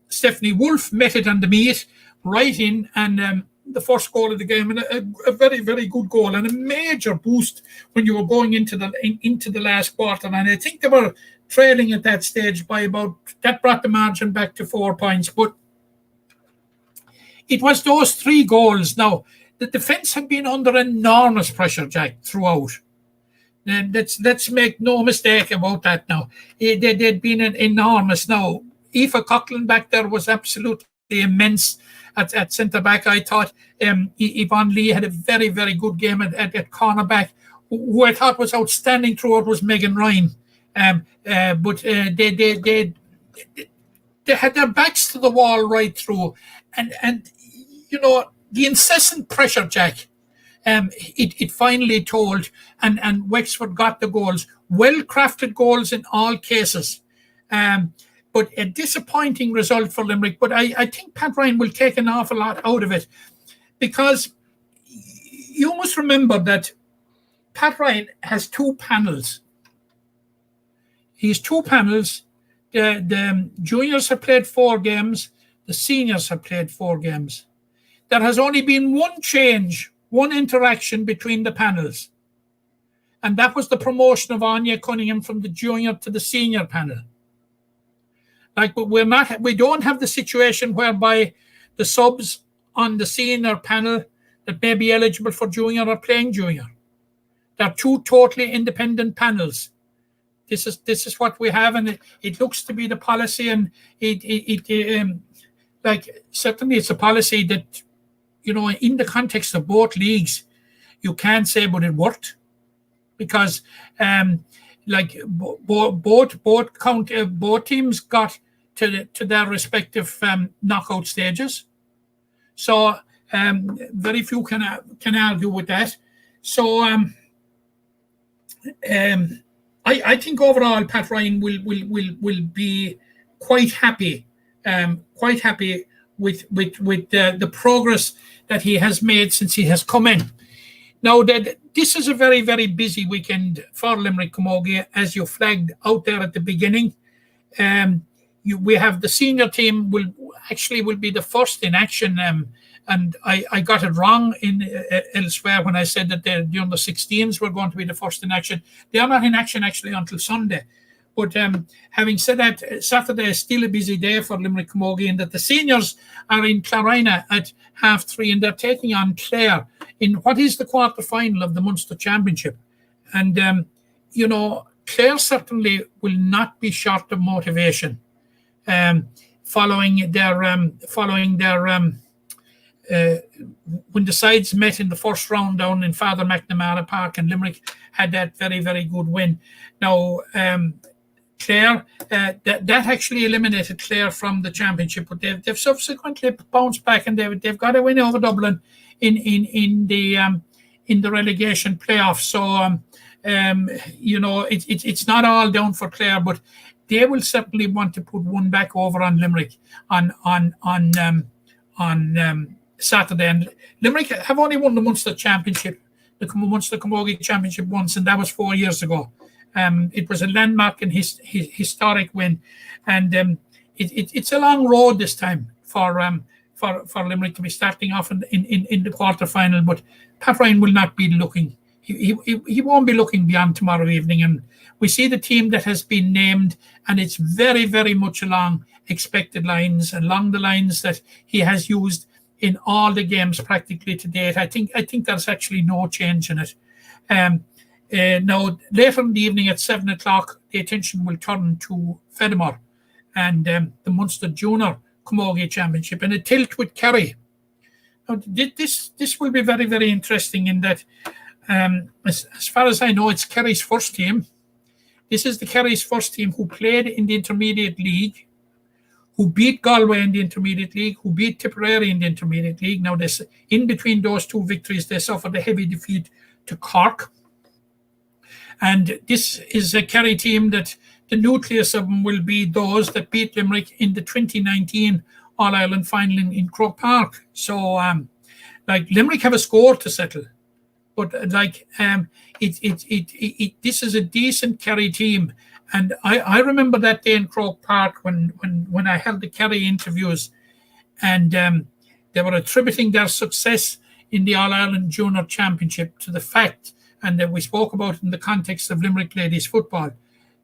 Stephanie Wolfe met it on the meat, right in, and the first goal of the game, and a very, very good goal, and a major boost when you were going into the last quarter. And I think they were trailing at that stage by that brought the margin back to 4 points. But it was those 3 goals. Now, the defence had been under enormous pressure, Jack, throughout. And let's make no mistake about that now. They'd been an enormous. Now, Aoife Coughlin back there was absolutely immense at centre-back. I thought Yvonne Lee had a very, very good game at cornerback. Who I thought was outstanding throughout was Megan Ryan. But they had their backs to the wall right through. And you know, the incessant pressure, Jack, it finally told, and Wexford got the goals, well-crafted goals in all cases. But a disappointing result for Limerick. But I think Pat Ryan will take an awful lot out of it, because you must remember that Pat Ryan has 2 panels. He has 2 panels. The juniors have played 4 games. The seniors have played 4 games. There has only been one change, one interaction between the panels. And that was the promotion of Anya Cunningham from the junior to the senior panel. Like, but we don't have the situation whereby the subs on the senior panel that may be eligible for junior are playing junior. They're 2 totally independent panels. This is what we have, and it looks to be the policy, and certainly it's a policy that, you know, in the context of both leagues, you can't say, but it worked, because both teams got to their respective knockout stages, so very few can argue with that. So I think overall Pat Ryan will be quite happy with the progress that he has made since he has come in. Now, this is a very, very busy weekend for Limerick Camogie, as you flagged out there at the beginning. We have the senior team will be the first in action, and I got it wrong elsewhere when I said that the under 16s were going to be the first in action. They are not in action actually until Sunday. But having said that, Saturday is still a busy day for Limerick Camogie, and that the seniors are in Clarina at 3:30, and they're taking on Clare in what is the quarter-final of the Munster Championship. And, you know, Clare certainly will not be short of motivation following their when the sides met in the first round down in Father McNamara Park, and Limerick had that very, very good win. Now, Clare, that actually eliminated Clare from the championship, but they've subsequently bounced back, and they've got a win over Dublin in the relegation playoffs. So you know, it's not all down for Clare, but they will certainly want to put one back over on Limerick on Saturday. And Limerick have only won the Munster Championship, the Munster Camogie Championship once, and that was 4 years ago. It was a landmark and historic win, and it's a long road this time for Limerick to be starting off in the quarter final. But Pat Ryan will not be looking. He won't be looking beyond tomorrow evening, and we see the team that has been named, and it's very, very much along expected lines, along the lines that he has used in all the games practically to date. I think there's actually no change in it. Now, later in the evening at 7 o'clock, the attention will turn to Fedimore and the Munster Junior Camogie Championship, and a tilt with Kerry. Now, this will be very, very interesting in that, as far as I know, it's Kerry's first team. This is the Kerry's first team who played in the Intermediate League, who beat Galway in the Intermediate League, who beat Tipperary in the Intermediate League. Now, in between those 2 victories, they suffered a heavy defeat to Cork. And this is a Kerry team that the nucleus of them will be those that beat Limerick in the 2019 All-Ireland final in Croke Park. So, Limerick have a score to settle. But, this is a decent Kerry team. And I remember that day in Croke Park when I held the Kerry interviews, and they were attributing their success in the All-Ireland Junior Championship to the fact, and that we spoke about in the context of Limerick ladies football,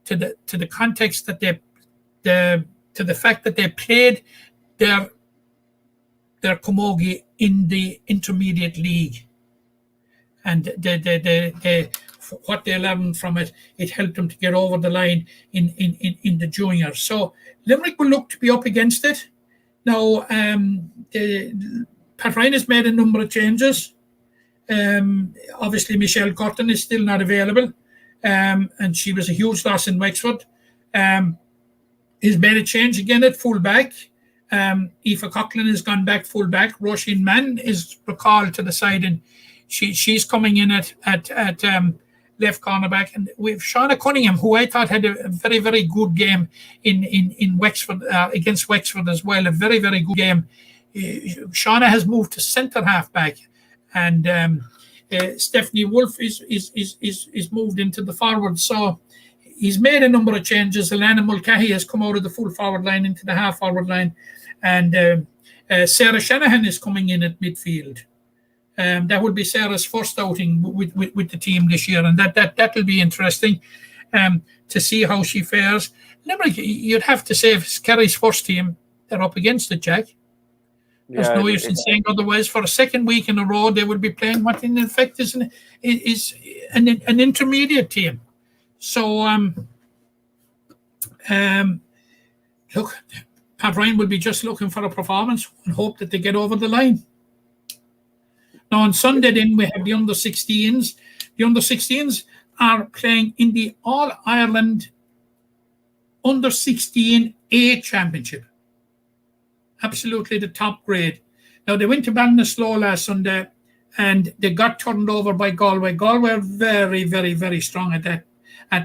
to the context that to the fact that they played their their Camogie in the intermediate league. And what they learned from it, it helped them to get over the line in the juniors. So Limerick will look to be up against it. Now, Pat Ryan has made a number of changes. Obviously, Michelle Curtin is still not available, and she was a huge loss in Wexford. He's made a change again at fullback. Aoife Coughlin has gone back fullback. Roisin Mann is recalled to the side, and she's coming in at left cornerback. And we've Shauna Cunningham, who I thought had a very, very good game in Wexford against Wexford as well. A very, very good game. Shauna has moved to centre halfback, and Stephanie Wolfe is moved into the forward. So he's made a number of changes. Alana Mulcahy has come out of the full forward line into the half forward line, and Sarah Shanahan is coming in at midfield. That will be Sarah's first outing with the team this year, and that will be interesting to see how she fares. Limerick, you'd have to say, if it's Kerry's first team, they're up against it, Jack. There's no use in saying otherwise. For a second week in a row, they will be playing what in effect is an intermediate team. So, look, Pat Ryan will be just looking for a performance and hope that they get over the line. Now, on Sunday, then, we have the under-16s. The under-16s are playing in the All-Ireland Under-16 A Championship. Absolutely the top grade. Now, they went to Ballinasloe last Sunday, and they got turned over by Galway. Galway are very, very, very strong at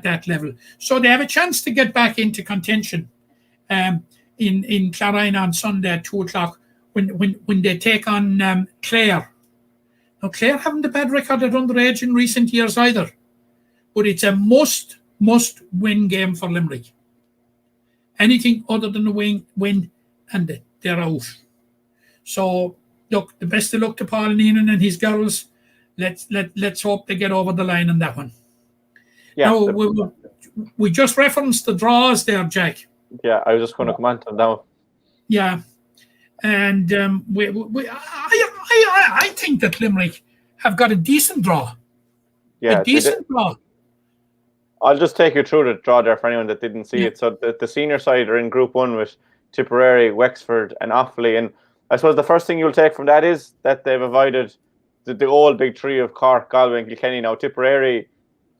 that level. So they have a chance to get back into contention in Clarine on Sunday at 2 o'clock when they take on Clare. Now, Clare haven't a bad record at underage in recent years either, but it's a must-win game for Limerick. Anything other than a win, and they're out. So, look, the best of luck to Paul Neenan and his girls. Let's hope they get over the line on that one. Yeah. Now, we just referenced the draws there, Jack. Yeah, I was just going to comment on that. Yeah, and I think that Limerick have got a decent draw. Yeah, a decent draw. I'll just take you through the draw there for anyone that didn't see it. So the senior side are in Group 1 with Tipperary, Wexford and Offaly. And I suppose the first thing you'll take from that is that they've avoided the old big three of Cork, Galway and Kilkenny. Now, Tipperary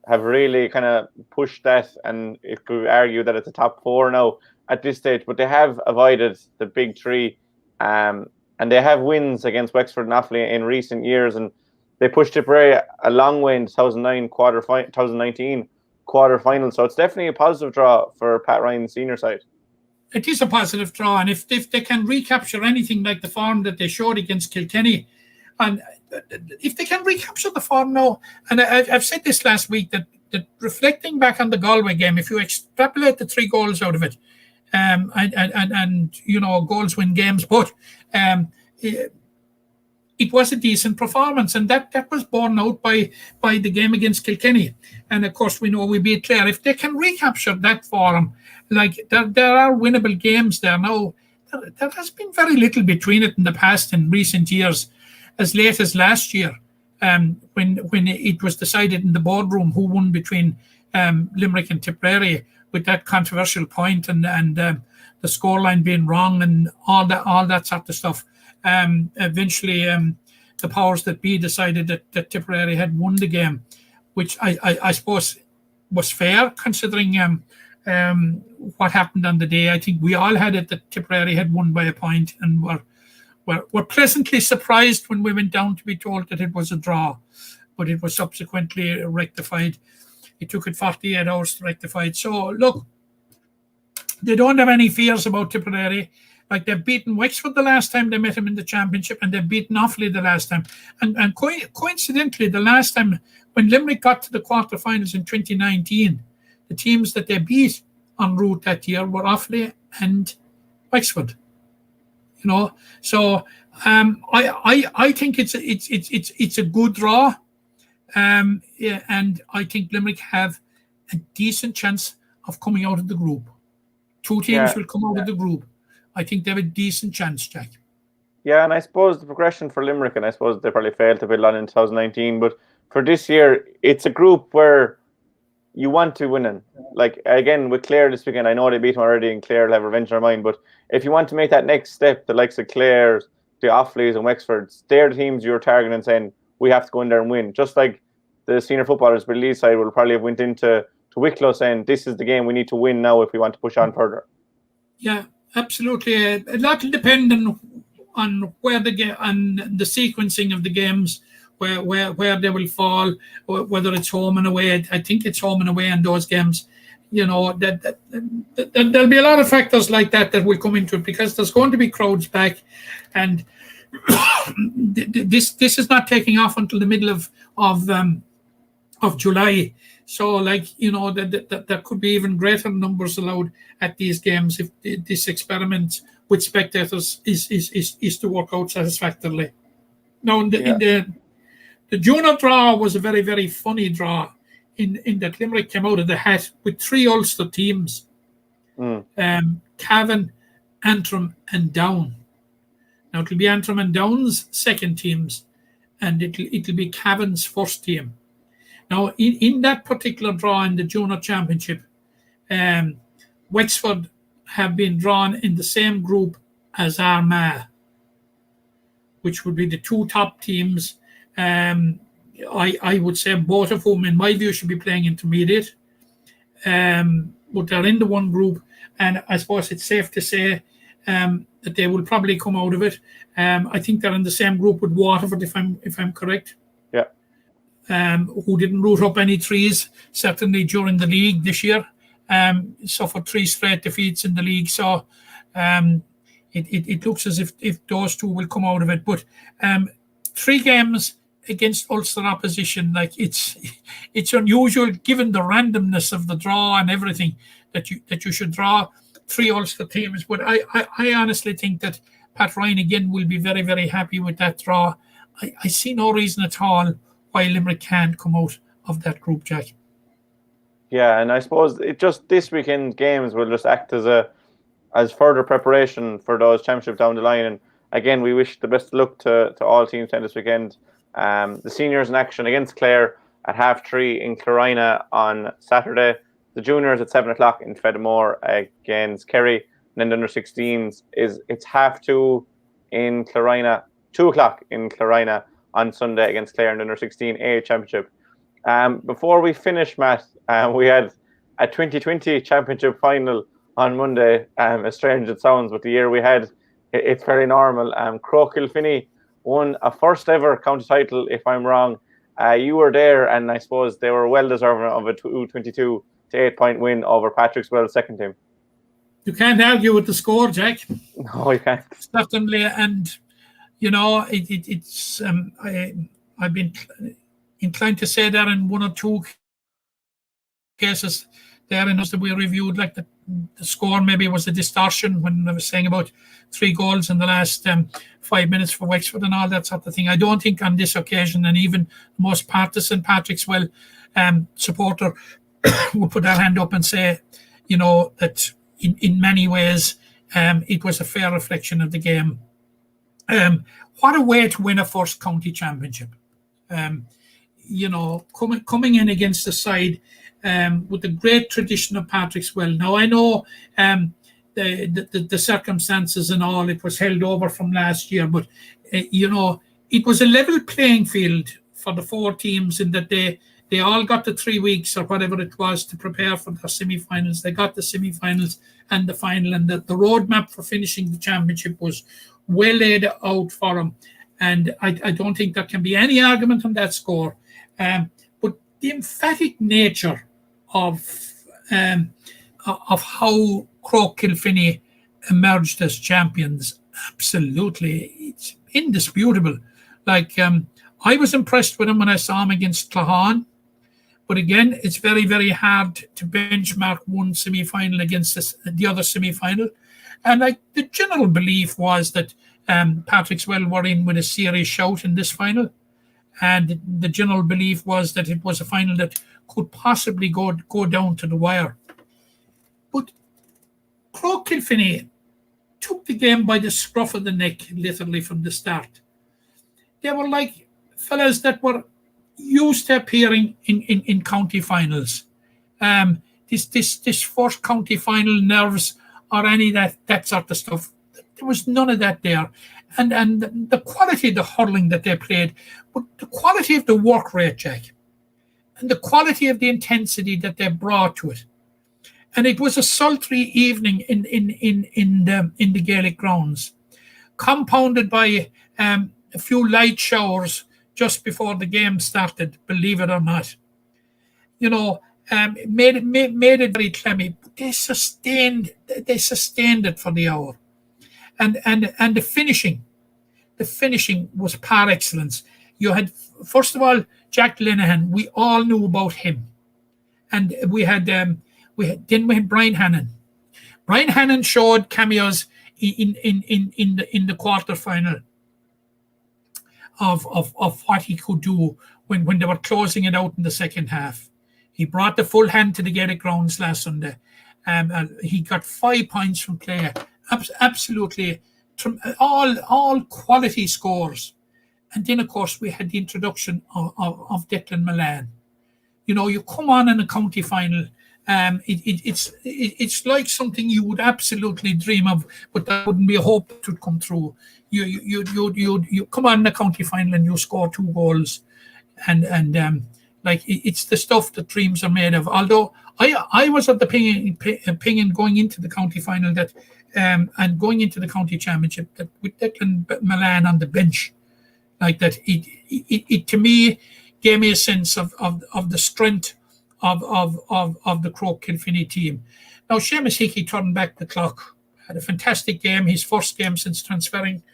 have really kind of pushed that, and it could argue that it's a top four now at this stage, but they have avoided the big three, and they have wins against Wexford and Offaly in recent years, and they pushed Tipperary a long way in 2019 quarter-final, so it's definitely a positive draw for Pat Ryan's senior side. It is a positive draw, and if they can recapture anything like the form that they showed against Kilkenny, and if they can recapture the form now, and I've said this last week, that reflecting back on the Galway game, if you extrapolate the 3 goals out of it, and you know, goals win games, but it was a decent performance, and that was borne out by the game against Kilkenny. And of course, we know we beat Clare. If they can recapture that form, like there are winnable games there now. There has been very little between it in the past, in recent years, as late as last year, when it was decided in the boardroom who won between Limerick and Tipperary, with that controversial point and the scoreline being wrong and all that sort of stuff. Eventually, the powers that be decided that Tipperary had won the game, which I suppose was fair considering what happened on the day. I think we all had it that Tipperary had won by a point, and were pleasantly surprised when we went down to be told that it was a draw, but it was subsequently rectified. It took it 48 hours to rectify it. So, look, they don't have any fears about Tipperary. Like, they've beaten Wexford the last time they met him in the championship, and they've beaten Offaly the last time. And coincidentally, the last time when Limerick got to the quarterfinals in 2019, the teams that they beat en route that year were Offaly and Wexford. You know, so I think it's a good draw, and I think Limerick have a decent chance of coming out of the group. 2 teams will come out of the group. I think they have a decent chance, Jack. Yeah, and I suppose the progression for Limerick, and I suppose they probably failed to build on in 2019, but for this year, it's a group where you want to win in. Like, again, with Clare this weekend, I know they beat them already, and Clare will have revenge on their mind, but if you want to make that next step, the likes of Clare, the Offaly's and Wexfords, they're the teams you're targeting and saying, we have to go in there and win. Just like the senior footballers, but Lee's side will probably have went into Wicklow saying, this is the game we need to win now if we want to push on further. Yeah, absolutely. A lot will depend on where on the sequencing of the games, where they will fall, whether it's home and away. I think it's home and away in those games. You know, that there'll be a lot of factors like that will come into it, because there's going to be crowds back, and this is not taking off until the middle of July. So, like, you know, that there could be even greater numbers allowed at these games if this experiment with spectators is to work out satisfactorily. Now, in the junior draw was a very, very funny draw in that Limerick came out of the hat with 3 Ulster teams, Cavan, Antrim and Down. Now, it'll be Antrim and Down's second teams, and it'll be Cavan's first team. Now, in that particular draw in the junior championship, Wexford have been drawn in the same group as Armagh, which would be the 2 top teams. I would say both of whom, in my view, should be playing intermediate. But they're in the one group, and I suppose it's safe to say that they will probably come out of it. I think they're in the same group with Waterford, if I'm correct. Yeah. Who didn't root up any trees, certainly during the league this year. Suffered 3 straight defeats in the league. So it looks as if those 2 will come out of it. But 3 games against Ulster opposition, like it's unusual given the randomness of the draw and everything that you should draw 3 Ulster teams. But I honestly think that Pat Ryan again will be very, very happy with that draw. I see no reason at all why Limerick can't come out of that group, Jack. Yeah, and I suppose it just this weekend games will just act as further preparation for those championships down the line. And again, we wish the best of luck to all teams playing this weekend. The seniors in action against Clare at 3:30 in Clarina on Saturday. The juniors at 7:00 in Fedamore against Kerry. And then the under-16s it's 2:30 in Clarina, 2:00 in Clarina on Sunday against Clare in the under-16 A championship. Before we finish, Matt, we had a 2020 championship final on Monday. As strange as it sounds, but the year we had, it's very normal. Croke Kilfinney won a first ever county title, if I'm wrong. You were there, and I suppose they were well deserving of a 22 to 8-point win over Patrick's Wells second team. You can't argue with the score, Jack. No, you can't. Certainly, and you know it's. I've been inclined to say that in 1 or 2 cases there in us that we reviewed, like the score maybe was a distortion when I was saying about 3 goals in the last 5 minutes for Wexford and all that sort of thing. I don't think on this occasion, and even the most partisan Patrick's Well supporter would put their hand up and say, you know, that in many ways it was a fair reflection of the game. What a way to win a first county championship. You know, coming in against the side with the great tradition of Patrick's Well. Now, I know the circumstances and all, it was held over from last year, but, you know, it was a level playing field for the 4 teams in that they all got the 3 weeks or whatever it was to prepare for their semi-finals. They got the semi-finals and the final, and the roadmap for finishing the championship was well laid out for them. And I don't think there can be any argument on that score. But the emphatic nature of how Croke Kilfinney emerged as champions, absolutely, it's indisputable. Like, I was impressed with him when I saw him against Clahan. But again, it's very, very hard to benchmark one semi-final against the other semi-final. And like the general belief was that Patrick's Well were in with a serious shout in this final. And the general belief was that it was a final that could possibly go down to the wire. But Croke Kilfinney took the game by the scruff of the neck, literally from the start. They were like fellas that were used to appearing in county finals. This first county final nerves or any that sort of stuff. There was none of that there. And the quality of the hurling that they played, but the quality of the work rate, Jack, and the quality of the intensity that they brought to it. And it was a sultry evening in the Gaelic grounds, compounded by a few light showers just before the game started, believe it or not. You know, made it very clammy, but they sustained it for the hour. And the finishing was par excellence. You had, first of all, Jack Linehan. We all knew about him, and we had Brian Hannon. Brian Hannon showed cameos in the quarter final of what he could do when they were closing it out in the second half. He brought the full hand to the Gaelic grounds last Sunday. He got 5 points from play. Absolutely, all quality scores. And then, of course, we had the introduction of Declan Milan. You know, you come on in a county final. It's like something you would absolutely dream of, but that wouldn't be a hope to come true. You come on in a county final and you score 2 goals, and like it's the stuff that dreams are made of. Although I was at the opinion going into the county final that and going into the county championship that with Declan Milan on the bench, like that, it to me gave me a sense of the strength of the Croke Kilfinny team. Now Seamus Hickey turned back the clock, had a fantastic game, his first game since transferring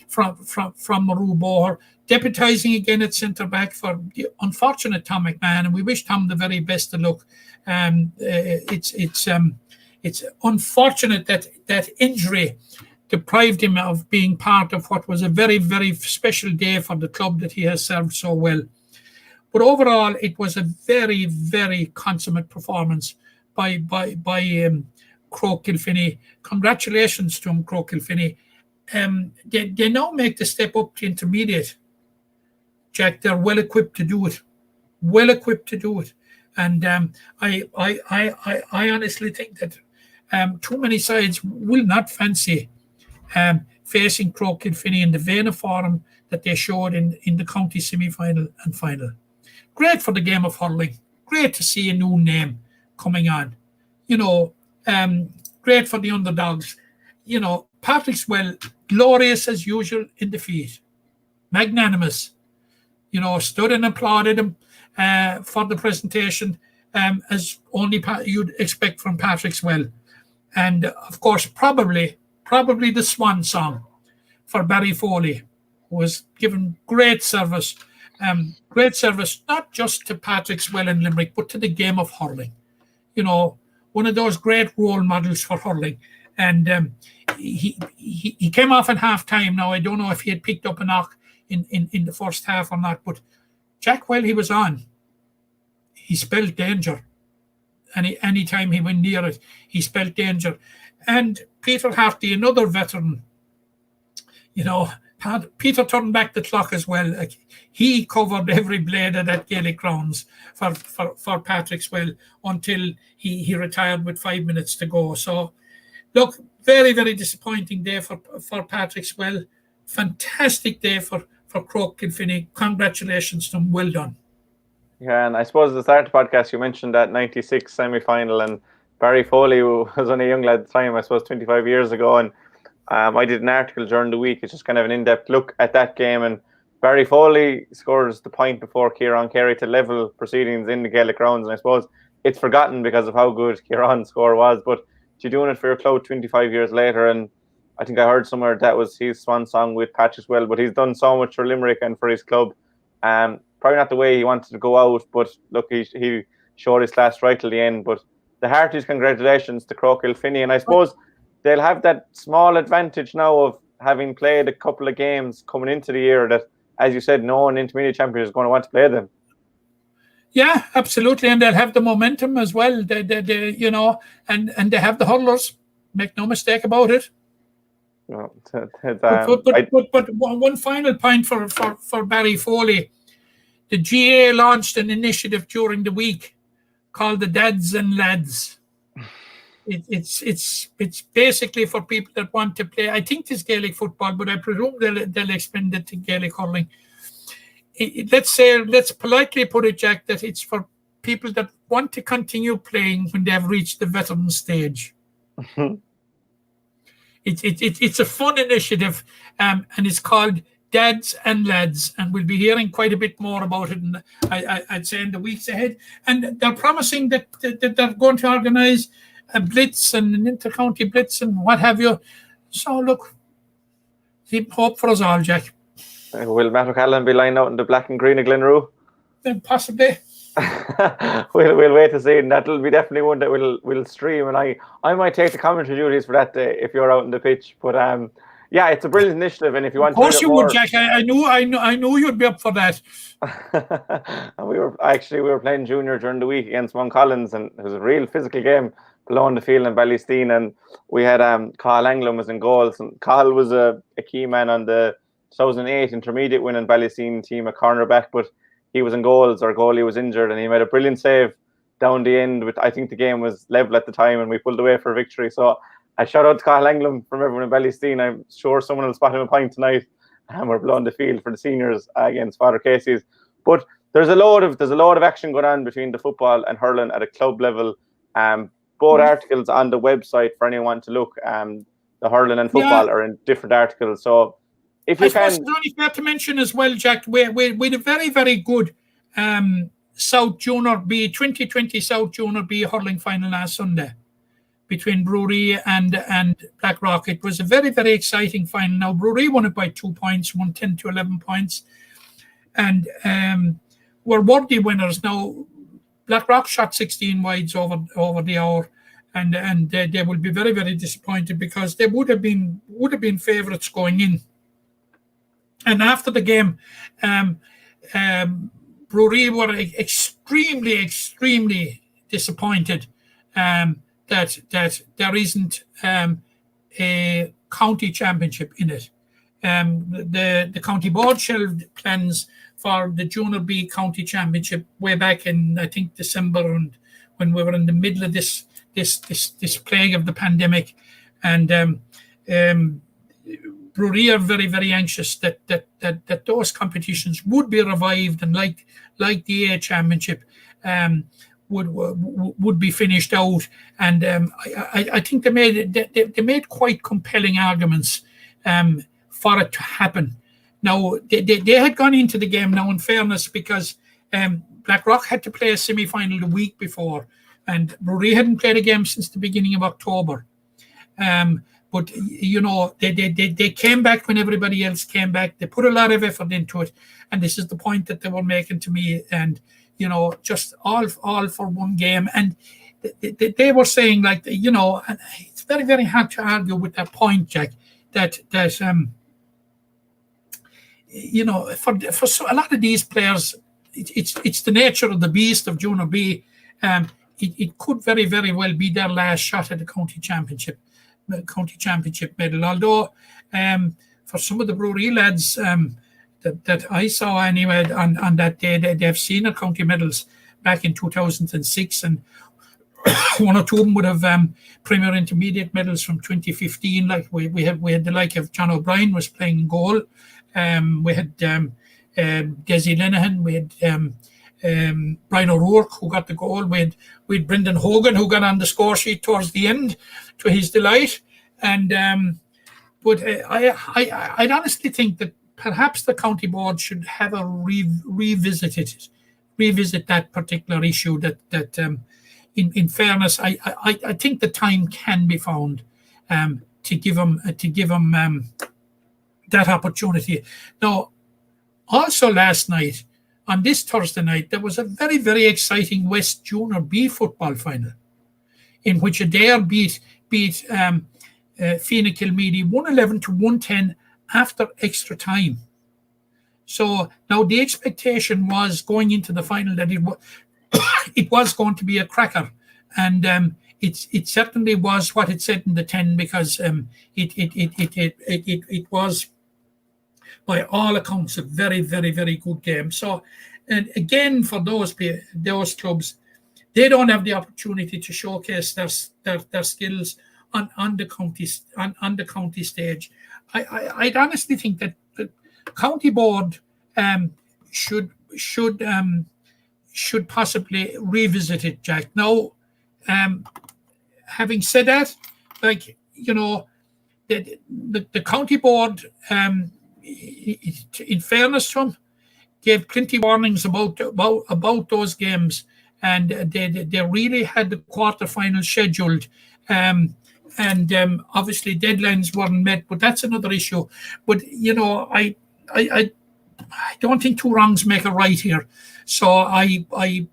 from Maru Boher, deputising again at centre back for the unfortunate Tom McMahon, and we wish Tom the very best of luck. It's unfortunate that injury deprived him of being part of what was a very, very special day for the club that he has served so well. But overall, it was a very, very consummate performance by Croke Kilfinny. Congratulations to him, Croke Kilfinny. They now make the step up to intermediate. Jack, they're well equipped to do it. And I honestly think that too many sides will not fancy facing Croke Kilfinny in the vein of form that they showed in the county semi-final and final. Great for the game of hurling. Great to see a new name coming on. You know, great for the underdogs. You know, Patrick's glorious as usual in defeat. Magnanimous. You know, stood and applauded him for the presentation as only you'd expect from Patrick's And of course, probably the swan song for Barry Foley, who was given great service not just to Patrick's in Limerick, but to the game of hurling. You know, one of those great role models for hurling. And he came off in half time. Now, I don't know if he had picked up a knock in the first half or not, but Jack, while he was on, he spelled danger. Any time he went near it, he spelled danger. And Peter Harty, another veteran, you know, Peter turned back the clock as well. Like, he covered every blade of that Gaelic grounds for Patrick's until he retired with 5 minutes to go. So, look, very, very disappointing day for Patrick's Fantastic day for Croke Kilfinny. Congratulations to him. Well done. Yeah, and I suppose at the start of the podcast, you mentioned that 96 semi-final, and Barry Foley was only a young lad at the time, I suppose 25 years ago, and I did an article during the week. It's just kind of an in-depth look at that game, and Barry Foley scores the point before Kieran Carey to level proceedings in the Gaelic grounds, and I suppose it's forgotten because of how good Kieran's score was, but you're doing it for your club 25 years later, and I think I heard somewhere that was his swan song with Patrick's but he's done so much for Limerick and for his club. Probably not the way he wanted to go out, but look, he showed his class right till the end. But the heartiest congratulations to Croke Kilfinny, and I suppose they'll have that small advantage now of having played a couple of games coming into the year that, as you said, no one intermediate champion is going to want to play them. Yeah, absolutely, and they'll have the momentum as well. They you know, and they have the hurlers. Make no mistake about it. No, But one final point for Barry Foley. The GA launched an initiative during the week called the Dads and Lads. It's basically for people that want to play. I think it's Gaelic football, but I presume they'll expand it to Gaelic hurling. Let's politely put it, Jack, that it's for people that want to continue playing when they've reached the veteran stage. It's a fun initiative, and it's called Dads and Lads, and we'll be hearing quite a bit more about it, I'd say, in the weeks ahead. And they're promising that they're going to organise a blitz and an inter-county blitz and what have you. So, look, keep hope for us all, Jack. Will Matt O'Callaghan be lying out in the black and green of Glenroe? Possibly. we'll wait to see, and that'll be definitely one that we'll stream, and I might take the commentary duties for that day if you're out in the pitch. But yeah, it's a brilliant initiative, and if you want, of course you would, Jack. I knew you'd be up for that. And we were playing junior during the week against Mount Collins, and it was a real physical game below on the field in Ballysteen, and we had Carl Anglin was in goals, and Carl was a key man on the 2008 intermediate win in Ballysteen team at cornerback, but he was in goals. Our goalie was injured, and he made a brilliant save down the end. I think the game was level at the time, and we pulled away for a victory. So I shout out to Carl Anglin from everyone in Ballysteen. I'm sure someone will spot him a pint tonight, and we're blowing the field for the seniors against Father Casey's. But there's a lot of action going on between the football and hurling at a club level. Both articles on the website for anyone to look. The hurling and football are in different articles. So if you can, it's only fair to mention as well, Jack, we had a very, very good South Junior B 2020 South Junior B hurling final last Sunday between Brewery and Blackrock. It was a very, very exciting final. Now Brewery won it by 2 points, won 10 to 11 points, and were worthy winners. Now Blackrock shot 16 wides over the hour, and they will be very, very disappointed because they would have been favourites going in. And after the game, Brewery were extremely, extremely disappointed that there isn't a county championship in it. The county board shelved plans for the Junior B county championship way back in, I think, December, and when we were in the middle of this plague of the pandemic, and Brewery are very, very anxious that those competitions would be revived, and like the A Championship would be finished out. And I think they made quite compelling arguments for it to happen. Now they had gone into the game now in fairness, because Blackrock had to play a semi-final the week before, and Brewery hadn't played a game since the beginning of October. But, you know, they came back when everybody else came back. They put a lot of effort into it. And this is the point that they were making to me. And, you know, just all for one game. And they were saying, like, you know, and it's very, very hard to argue with that point, Jack, that you know, for a lot of these players, it's the nature of the beast of Junior B. It could very, very well be their last shot at the county championship medal. Although for some of the Brewery lads that I saw anyway on that day, they've seen the county medals back in 2006, and one or two of them would have Premier Intermediate medals from 2015. Like we had the like of John O'Brien was playing in goal. We had Desi Lenehan. We had Brian O'Rourke, who got the goal. We had Brendan Hogan, who got on the score sheet towards the end, to his delight. And but I'd honestly think that perhaps the county board should have a revisit that particular issue. That in fairness, I think the time can be found to give them that opportunity. Now, also last night, on this Thursday night, there was a very, very exciting West Junior B football final, in which Adair beat Fianna Kilmeedy 111 to 110 after extra time. So now the expectation was going into the final that it was going to be a cracker, and it certainly was what it said in the 10, because it was, by all accounts, a very, very, very good game. So, and again, for those clubs, they don't have the opportunity to showcase their skills on the county stage. I'd honestly think that the county board should possibly revisit it, Jack. Now, having said that, like, the county board, in fairness to them, gave plenty warnings about those games, and they really had the quarterfinals scheduled, and obviously deadlines weren't met, but that's another issue. But I don't think two wrongs make a right here. So I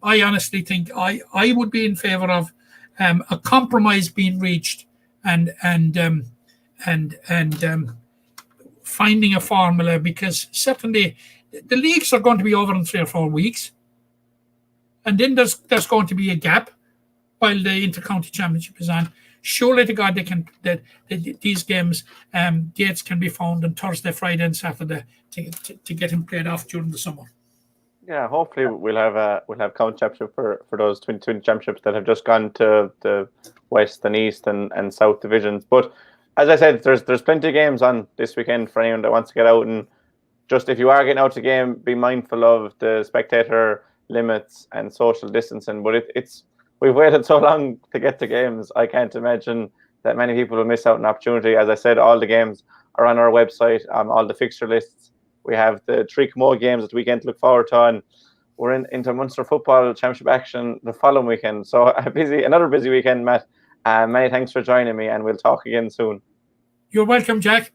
honestly think I would be in favour of a compromise being reached, and finding a formula, because certainly the leagues are going to be over in 3 or 4 weeks, and then there's going to be a gap while the Intercounty Championship is on. Surely to God, these games, dates can be found on Thursday, Friday, and Saturday to get him played off during the summer. Yeah, hopefully we'll have county championship for those 2020 championships that have just gone to the West and East and South divisions. But as I said, there's plenty of games on this weekend for anyone that wants to get out, and just if you are getting out to game, be mindful of the spectator limits and social distancing. But we've waited so long to get to games. I can't imagine that many people will miss out on an opportunity. As I said, all the games are on our website, all the fixture lists. We have the 3 Camogie games at the weekend to look forward to, and we're into Munster Football Championship action the following weekend. So another busy weekend, Matt. Many thanks for joining me, and we'll talk again soon. You're welcome, Jack.